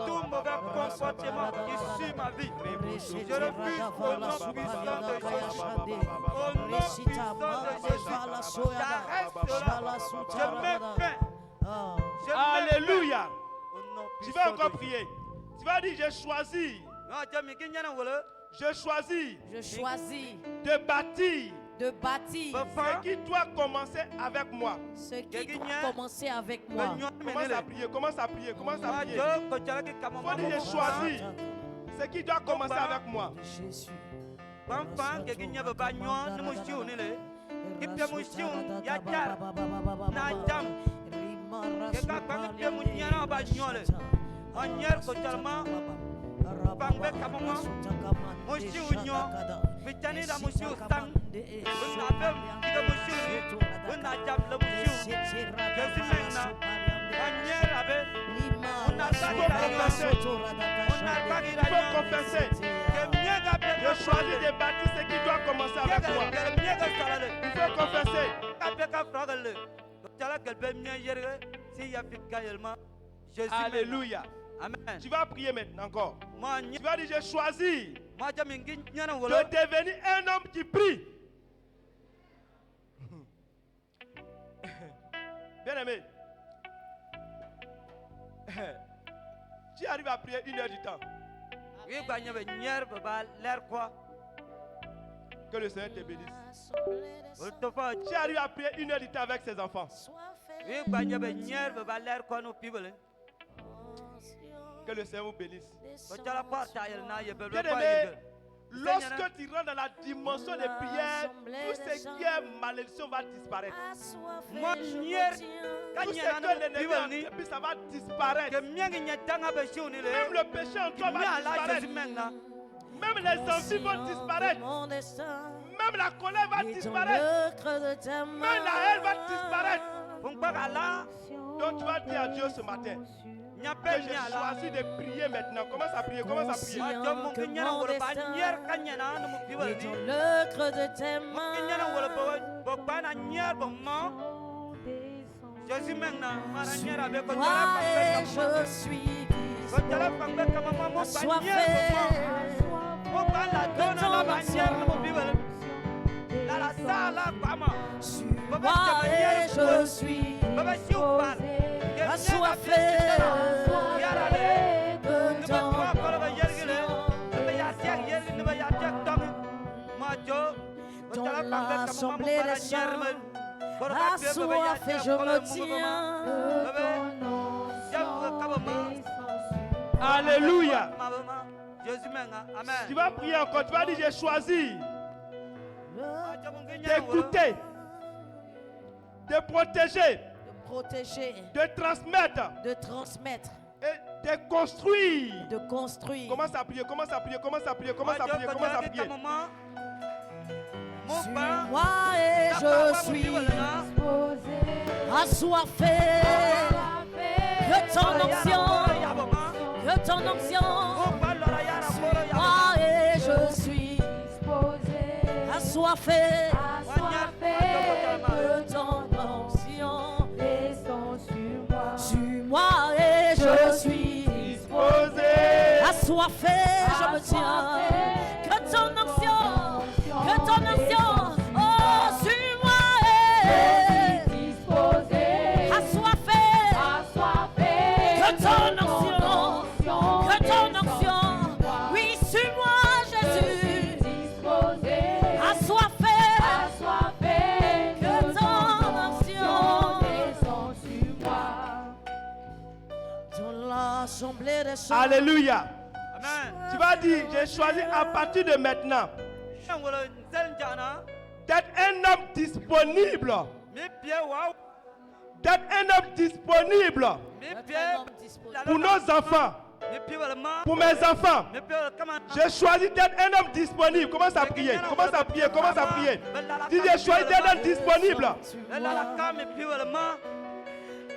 Tout mauvais comportement qui suit ma vie, je refuse au nom puissant de Jésus. Au nom puissant de Jésus, j'arrête cela. Je mets fin. Alléluia. Tu vas encore prier. Tu vas dire, je choisis de bâtir ce qui doit commencer avec moi. Ce qui doit commencer avec moi. Commence à prier, commence à prier, commence à prier. Faut dire, je choisis ce qui doit commencer avec moi. Confesser. Je choisis de bâtir ce qui doit commencer avec moi. Il faut confesser. Alléluia. Amen. Tu vas prier maintenant encore. Tu vas dire, je choisis de de devenir un homme qui prie. Bien aimé. Tu arrives à prier 1 heure du temps. Que le Seigneur te bénisse. Tu arrives à prier 1 heure du temps avec ses enfants. Que le Seigneur vous bénisse. Bien aimé, lorsque tu rentres dans la dimension des prières, tout ce qui est malédiction va disparaître. Tout ce que l'ennemi a entrepris, ça va disparaître. Même le péché en toi va disparaître. Même les envies vont disparaître. Même la colère va Et dans disparaître. le creux de tes Même la haine va disparaître. mains. Donc tu vas dire à Dieu ce matin que j'ai choisi de prier maintenant. Commence à prier, commence à prier. Conscient que mon destin est dans le creux de tes mains. Moi et je suis assoiffé de ton action. Moi et je suis assoiffé de ton dans l'assemblée des saints. Assoiffé, je me tiens. Alléluia. Tu vas prier encore. Tu vas dire j'ai choisi d'écouter, de protéger, de transmettre et de construire. Commence à prier, commence à prier, commence à prier, commence à prier, commence à prier. Moi et je suis assoiffé de ton onction, de ton onction. Moi et je suis assoiffé de ton onction. Sur moi et je suis assoiffé, je me tiens. Que ton onction, que ton onction, oh, sur moi est assoiffé, que ton onction, oui, sur moi Jésus, assoiffé, que ton onction, dans l'assemblée des saints. Alléluia. Tu vas dire, j'ai choisi à partir de maintenant d'être un homme disponible. D'être un homme disponible pour nos enfants, pour mes enfants. J'ai choisi d'être un homme disponible. Commence à prier, commence à prier, commence à prier. Dis, j'ai choisi d'être un homme disponible.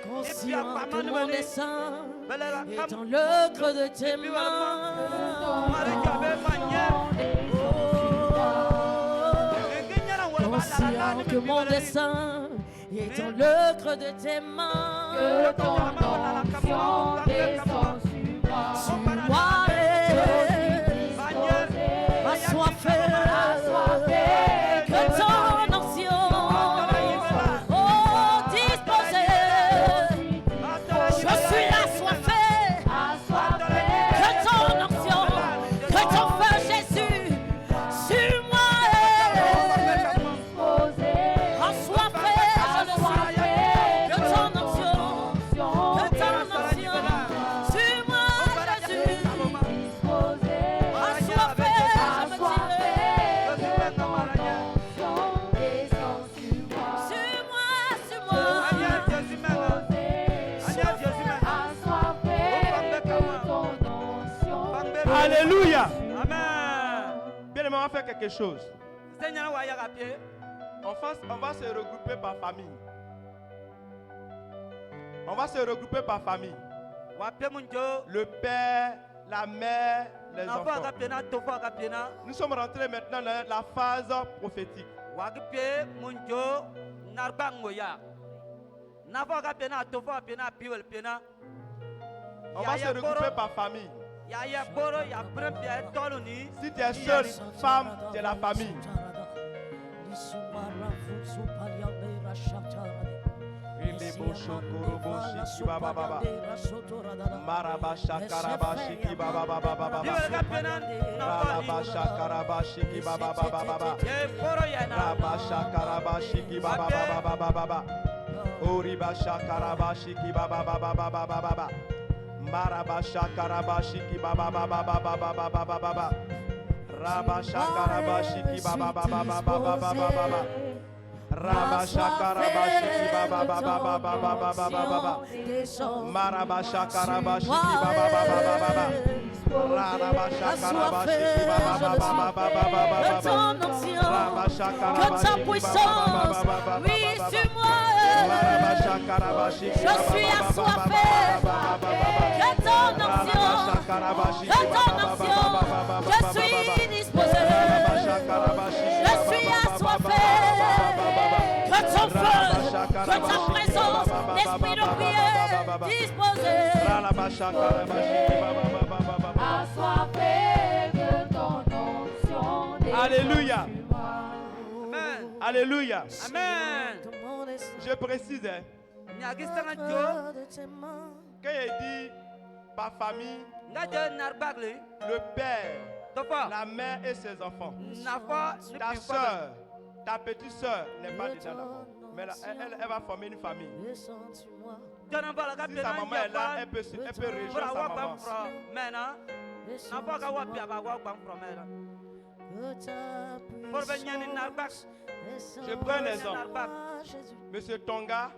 Conscient que mon dessein est dans le creux de tes mains. Conscient que mon dessein est dans le creux de tes mains. Que ton onction descend sur moi. Assoiffé, que ton onction, oh, disposé. Je suis assoiffé, que ton onction, que ton feu Jésus, sur moi est assoiffé, je le suis, que ton onction, sur moi Jésus, assoiffé, je me tiens, sur moi, Alléluia. Amen. Bien aimé, on va faire quelque chose. On va se regrouper par famille. On va se regrouper par famille. Le père, la mère, les enfants. Nous sommes rentrés maintenant dans la phase prophétique. On va se regrouper par famille. Si tu es seule femme de la famille, Marabasha karabashiki baba baba baba baba baba baba. Rabasha karabashiki baba baba baba baba baba. Rabasha karabashiki baba baba baba baba baba baba. Marabasha karabashiki baba baba baba baba. assoiffé, je le suis, que ton onction, que ta puissance, oui, sur moi, je suis assoiffé, que ton onction, je suis disposé, je suis assoiffé, que ton feu, que ta présence, l'esprit de prière, disposé. Assoiffé de ton onction. Alléluia. Amen. Alléluia. Amen. Je précise, hein, Nyagisanga jo. quand il dit par famille, Ngaje narbagli. le père, Tofa. la mère et ses enfants. Nafa. Ta soeur, ta petite soeur n'est pas dedans d'abord. Mais là, elle va former une famille. Si sa maman est là, elle peut rejoindre sa maman. Je prends un exemple. Monsieur Tonga,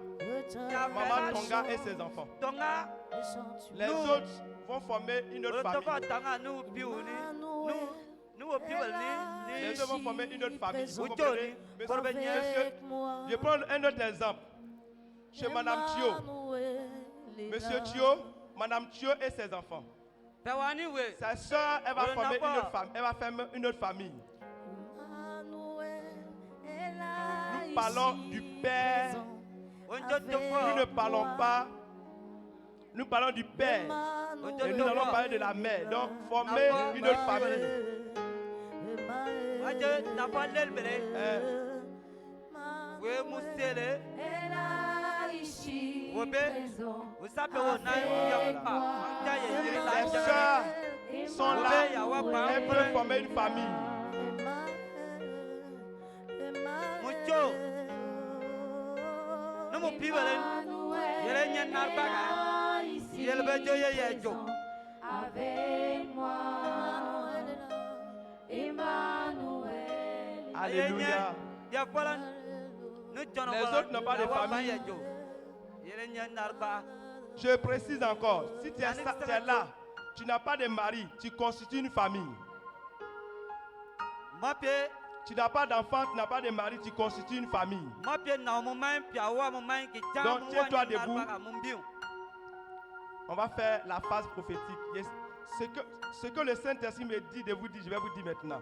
maman Tonga et ses enfants. Les autres vont former une autre famille. Les autres vont former une autre famille. Vous comprenez? Monsieur, je prends un autre exemple. Chez Madame Thio. Monsieur Thio, Madame Thio et ses enfants. Sa soeur, elle va former une autre famille. Elle va faire une autre famille. Nous parlons du Père. Nous ne parlons pas. Nous parlons du Père. Et nous allons parler de la mère. Donc, former une autre famille. Les soeurs sont là. Elles peuvent former une famille. Avec moi, Emmanuel. Alléluia. Les autres n'ont pas de famille. Je précise encore, si tu es là, tu n'as pas de mari, tu constitues une famille. Tu n'as pas d'enfant, tu n'as pas de mari, tu constitues une famille. Donc tiens-toi debout. On va faire la phase prophétique. Ce que le Saint-Esprit me dit de vous dire, je vais vous dire maintenant.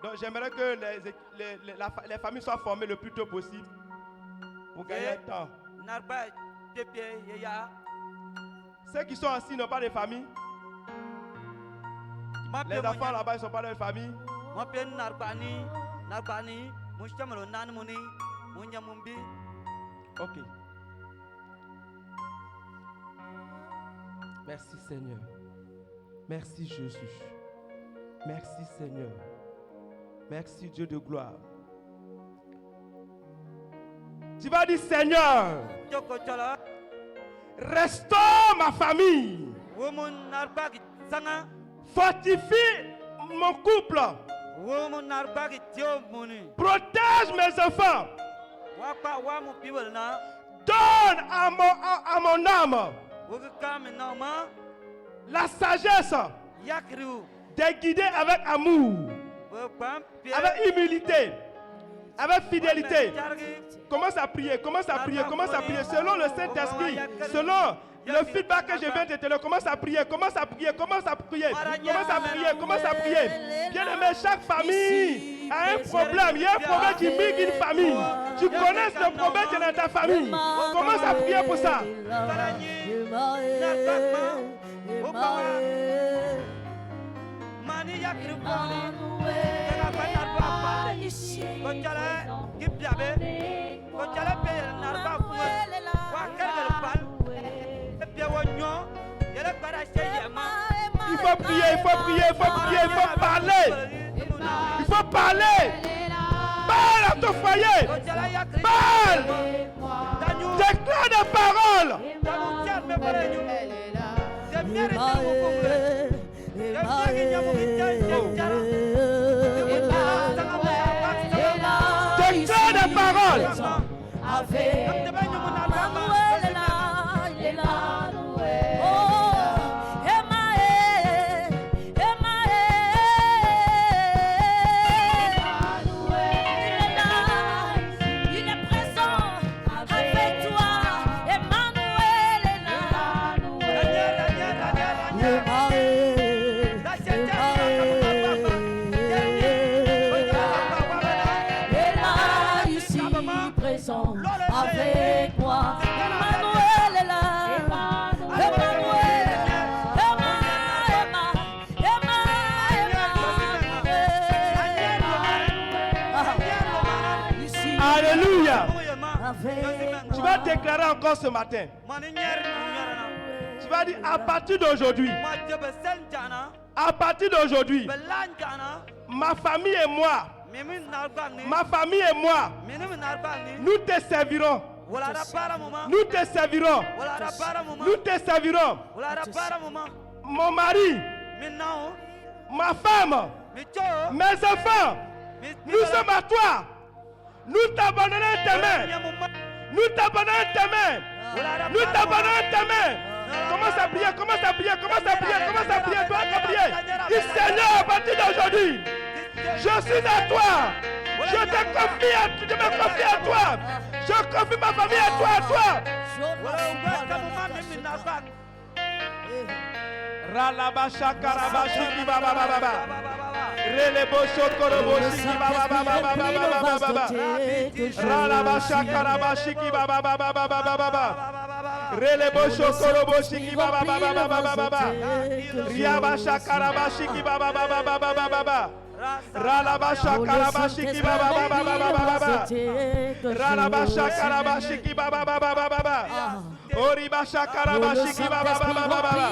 Donc j'aimerais que les familles soient formées le plus tôt possible pour gagner le temps. Ceux qui sont assis n'ont pas de famille. Les enfants là-bas, ils ne sont pas de famille. Ok. Merci Seigneur. Merci Jésus. Merci Seigneur. Merci Dieu de gloire. Tu vas dire Seigneur, restaure ma famille. Fortifie mon couple. Protège mes enfants. Donne à mon âme la sagesse de guider avec amour, avec humilité, avec fidélité. Commence à prier, commence à prier, commence à prier. Selon le Saint-Esprit, selon le feedback que je viens de te donner, commence à prier, commence à prier, commence à prier, commence à prier, commence à prier. Bien aimé, chaque famille a un problème. Il y a un problème qui migue une famille. Tu connais le problème qui est dans ta famille. Commence à prier pour ça. Il faut prier, il faut prier, il faut prier, il faut parler. Il faut parler. Parle à ton foyer. Parle. Déclare des paroles. Déclare des paroles. Présent avec moi. Emmanuel est là. Emmanuel. Alléluia. Tu vas déclarer encore ce matin. Tu vas dire à partir d'aujourd'hui. À partir d'aujourd'hui. Ma famille et moi. Ma famille et moi, nous te servirons. Nous te servirons. Nous te servirons. Mon mari, ma femme, mes enfants, nous sommes à toi. Nous t'abandonnons tes mains. Nous t'abandonnons tes mains. Nous t'abandonnons tes mains. Commence à prier, commence à prier, commence à prier, commence à prier, toi à prier. Dis Seigneur, à partir d'aujourd'hui, je suis à toi. Je te confie, je me confie à toi. Je confie ma famille à toi, à toi. Ralabasha karabashiki baba baba. Relebosho koroboshiki baba baba baba baba. Ralabasha karabashiki baba baba baba baba. Relebosho koroboshiki baba baba baba baba. Riabasha karabashiki baba baba baba baba. Ralabasha karabashiki baba baba baba baba. Ralabasha karabashiki baba baba baba. Oribasha karabashiki baba baba baba.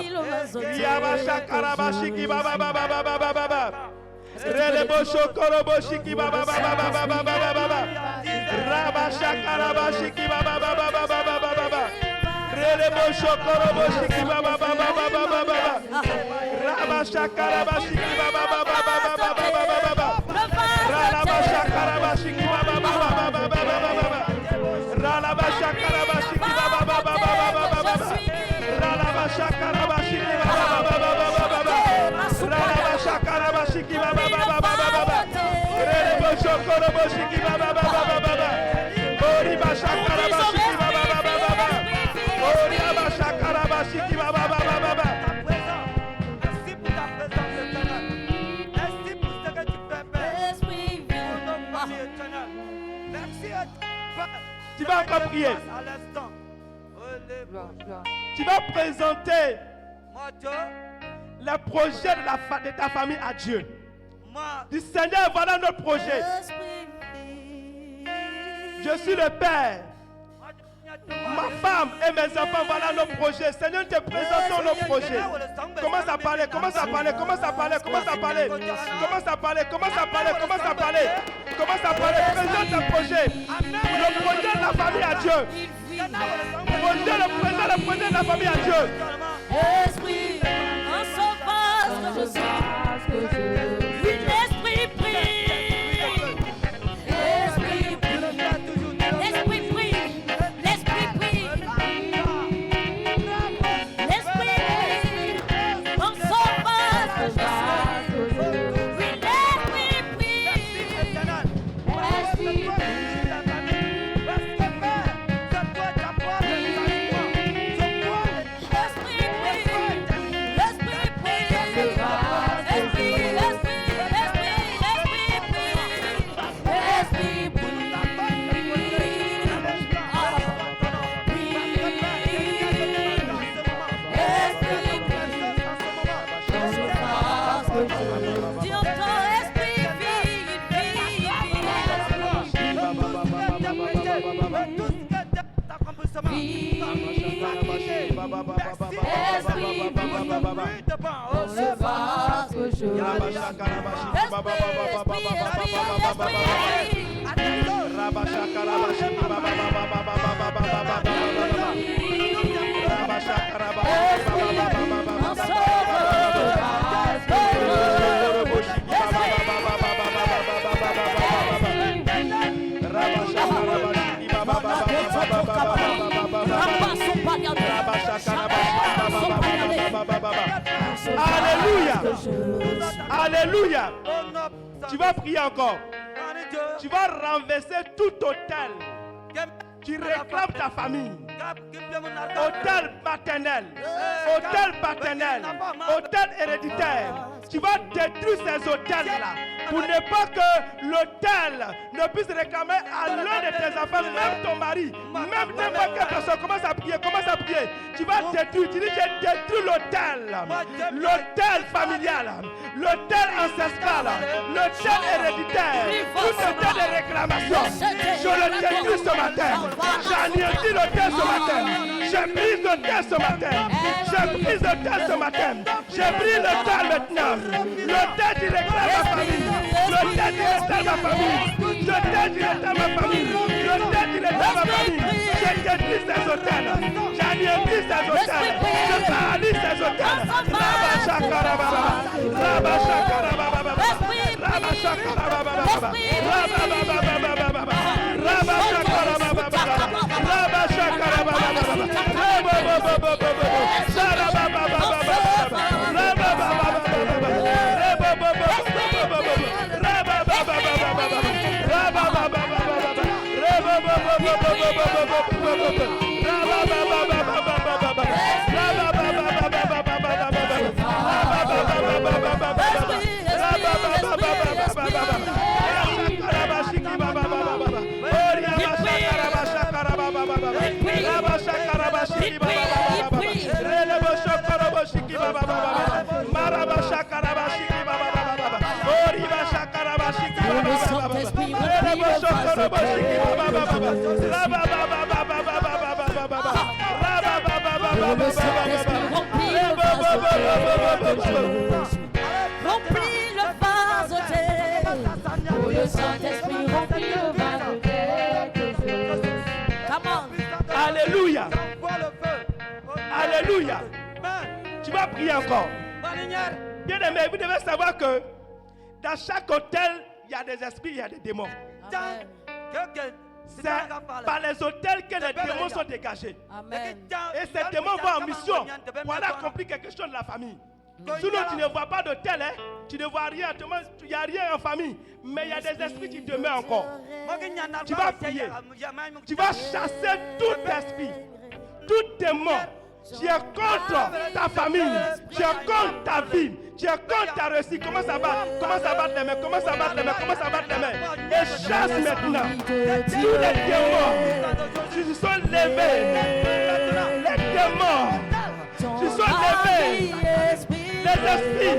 Riabasha karabashiki baba baba baba baba. Relebosho koroboshiki baba baba baba baba. Rabasha karabashiki baba baba baba baba. Relebosho koroboshiki baba baba baba baba. Rabasha karabashiki baba baba baba. Ralabasha karabashiki baba baba baba. Ralabasha karabashiki baba baba baba. Ralabasha karabashiki baba baba. Ralabasha karabashiki baba baba. Relebosho koroboshiki baba baba. Oribasha karabashiki baba baba. Oribasha karabashiki baba baba. Merci pour ta présence éternelle. Merci pour ce que tu fais, Père. Pour nos familles éternelles. Merci à Tu vas encore prier. à l'instant. Tu vas présenter Mon Dieu, les projets de ta famille à Dieu. moi, Dis Seigneur, voilà notre projet. Je suis le Père. Ma femme et mes enfants, voilà nos projets. Seigneur, nous te présentons nos projets. Commence à parler, commence à parler, commence à parler, commence à parler. Commence à parler, commence à parler, commence à parler. Commence à parler, présente tes projets. Le projet de la famille à Dieu. Le projet de la famille à Dieu. Esprit, un sauvage que je suis. Oui, l'esprit prie. Esprit prie. L'esprit prie. L'esprit prie. L'esprit prie. Un sauvage que je suis. Oui, l'esprit prie. Alléluia. Alléluia. Tu vas prier encore. Tu vas renverser tout hôtel. qui réclame ta famille, autel maternel, autel paternel, autel héréditaire, tu vas détruire ces autels-là pour ne pas que l'autel ne puisse réclamer à l'un de tes enfants, même ton mari, même n'importe quelle personne. Commence à prier. Tu vas détruire, tu dis j'ai détruit l'autel familial, l'autel ancestral, l'autel héréditaire, tout autel de réclamation. Je le détruis ce matin. J'anéantis l'autel ce matin. Je brise l'autel ce matin. Je brise l'autel ce matin. Je brise l'autel maintenant. L'autel qui réclame ma famille. L'autel qui réclame ma famille. L'autel qui réclame ma famille. L'autel qui réclame ma famille. Je détruis ces autels. J'anéantis ces autels. Je paralyse ces autels. Remplis le vase de Le Saint-Esprit remplit le vase de Come on. Alléluia. Alléluia. Tu vas prier encore. Bien aimé, vous devez savoir que dans chaque hôtel, il y a des esprits, il y a des démons. Amen. C'est par les hôtels que les démons sont dégagés. Amen. Et ces démons vont en mission pour aller accomplir quelque chose de la famille. Sinon, tu ne vois pas d'hôtel, hein? Tu ne vois rien, il n'y a rien en famille. Mais il y a des esprits qui demeurent encore. Tu vas prier. Tu vas chasser tout esprit, tout démon qui est contre ta famille, qui est contre ta vie, qui est contre ta réussite. Commence à battre les mains, commence à battre les mains. Et chasse maintenant tous les démons qui se sont levés. Les démons qui sont levés. Les esprits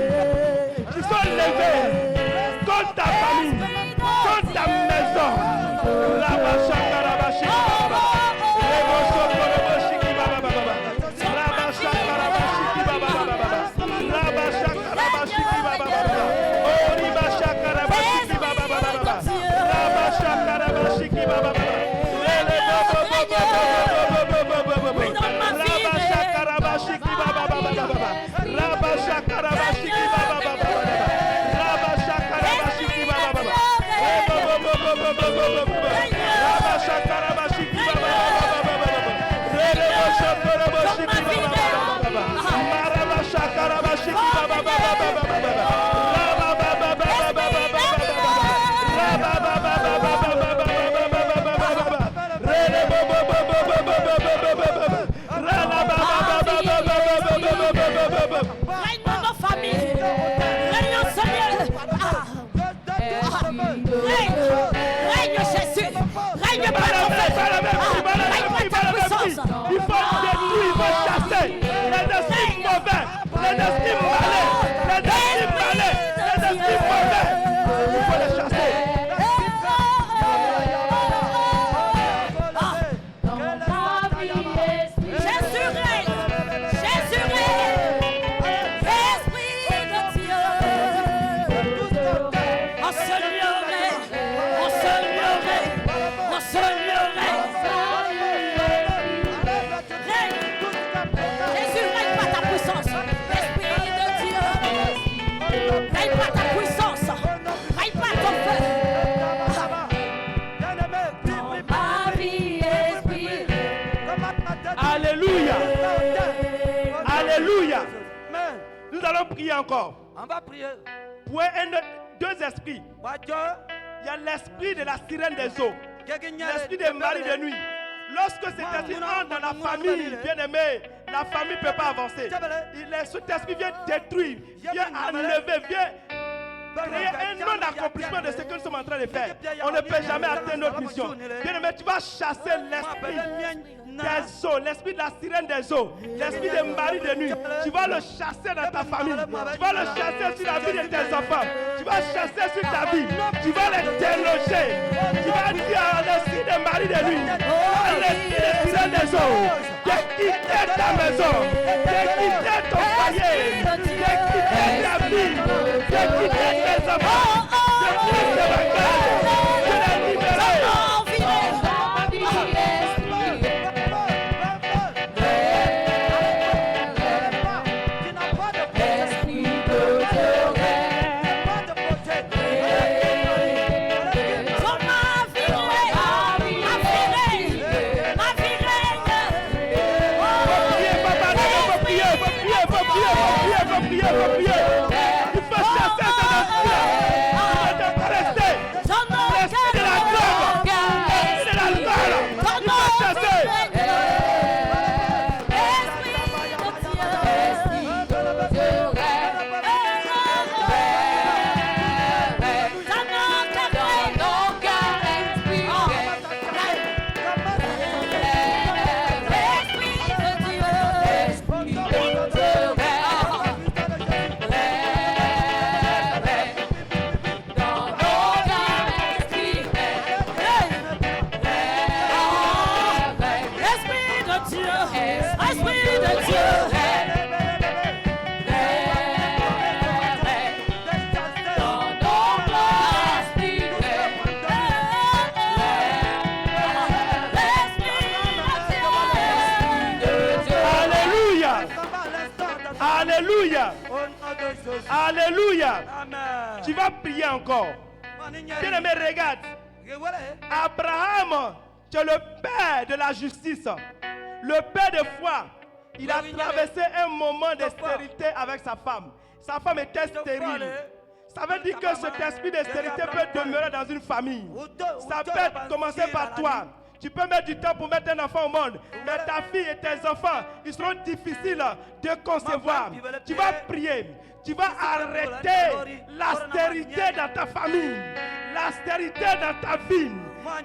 qui sont levés contre ta famille, contre ta maison. Il faut détruire, il faut chasser les esprits mauvais, les esprits malais, les esprits mauvais. Il faut les chasser. Alléluia. Nous allons prier encore. On va prier. Pour deux esprits. Il y a l'esprit de la sirène des eaux, l'esprit des maris de nuit, Lorsque cet esprit entre dans la famille, bien aimé, la famille ne peut pas avancer. Cet esprit vient détruire, vient enlever, vient créer un non-accomplissement de ce que nous sommes en train de faire. On ne peut jamais atteindre notre mission. Bien aimé, tu vas chasser l'esprit des eaux, l'esprit de la sirène des eaux, l'esprit des maris de nuit. Tu vas le chasser dans ta famille. Tu vas le chasser sur la vie de tes enfants. Tu vas chasser sur ta vie. Tu vas les déloger. Tu vas dire à l'esprit des maris de nuit, à l'esprit des sirènes des eaux, de quitter ta maison, de quitter ton foyer, de quitter ta vie, de quitter tes enfants, de quitter tes bagages, de les libérer. Alléluia. Alléluia. Tu vas prier encore. Bien aimé, regarde. Abraham, tu es le père de la justice, le père de foi. Il a traversé un moment de stérilité avec sa femme. Sa femme était stérile. Ça veut dire que cet esprit de stérilité peut demeurer dans une famille. Ça peut commencer par toi. Tu peux mettre du temps pour mettre un enfant au monde, mais ta fille et tes enfants, ils seront difficiles de concevoir. Tu vas prier, tu vas arrêter la stérilité dans ta famille, la stérilité dans ta vie,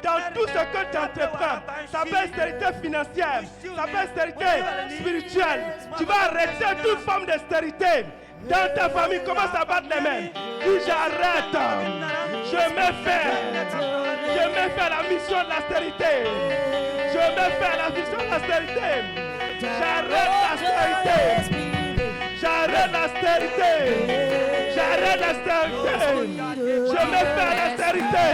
dans tout ce que tu entreprends. Ça peut être stérilité financière, ça peut être stérilité spirituelle. Tu vas arrêter toute forme de stérilité. Dans ta famille, commence à battre les mains. Dis j'arrête. Je me fais la mission de l'austérité. Je me fais la mission de l'austérité. J'arrête l'austérité. J'arrête l'austérité. J'arrête l'austérité. Je me fais l'austérité.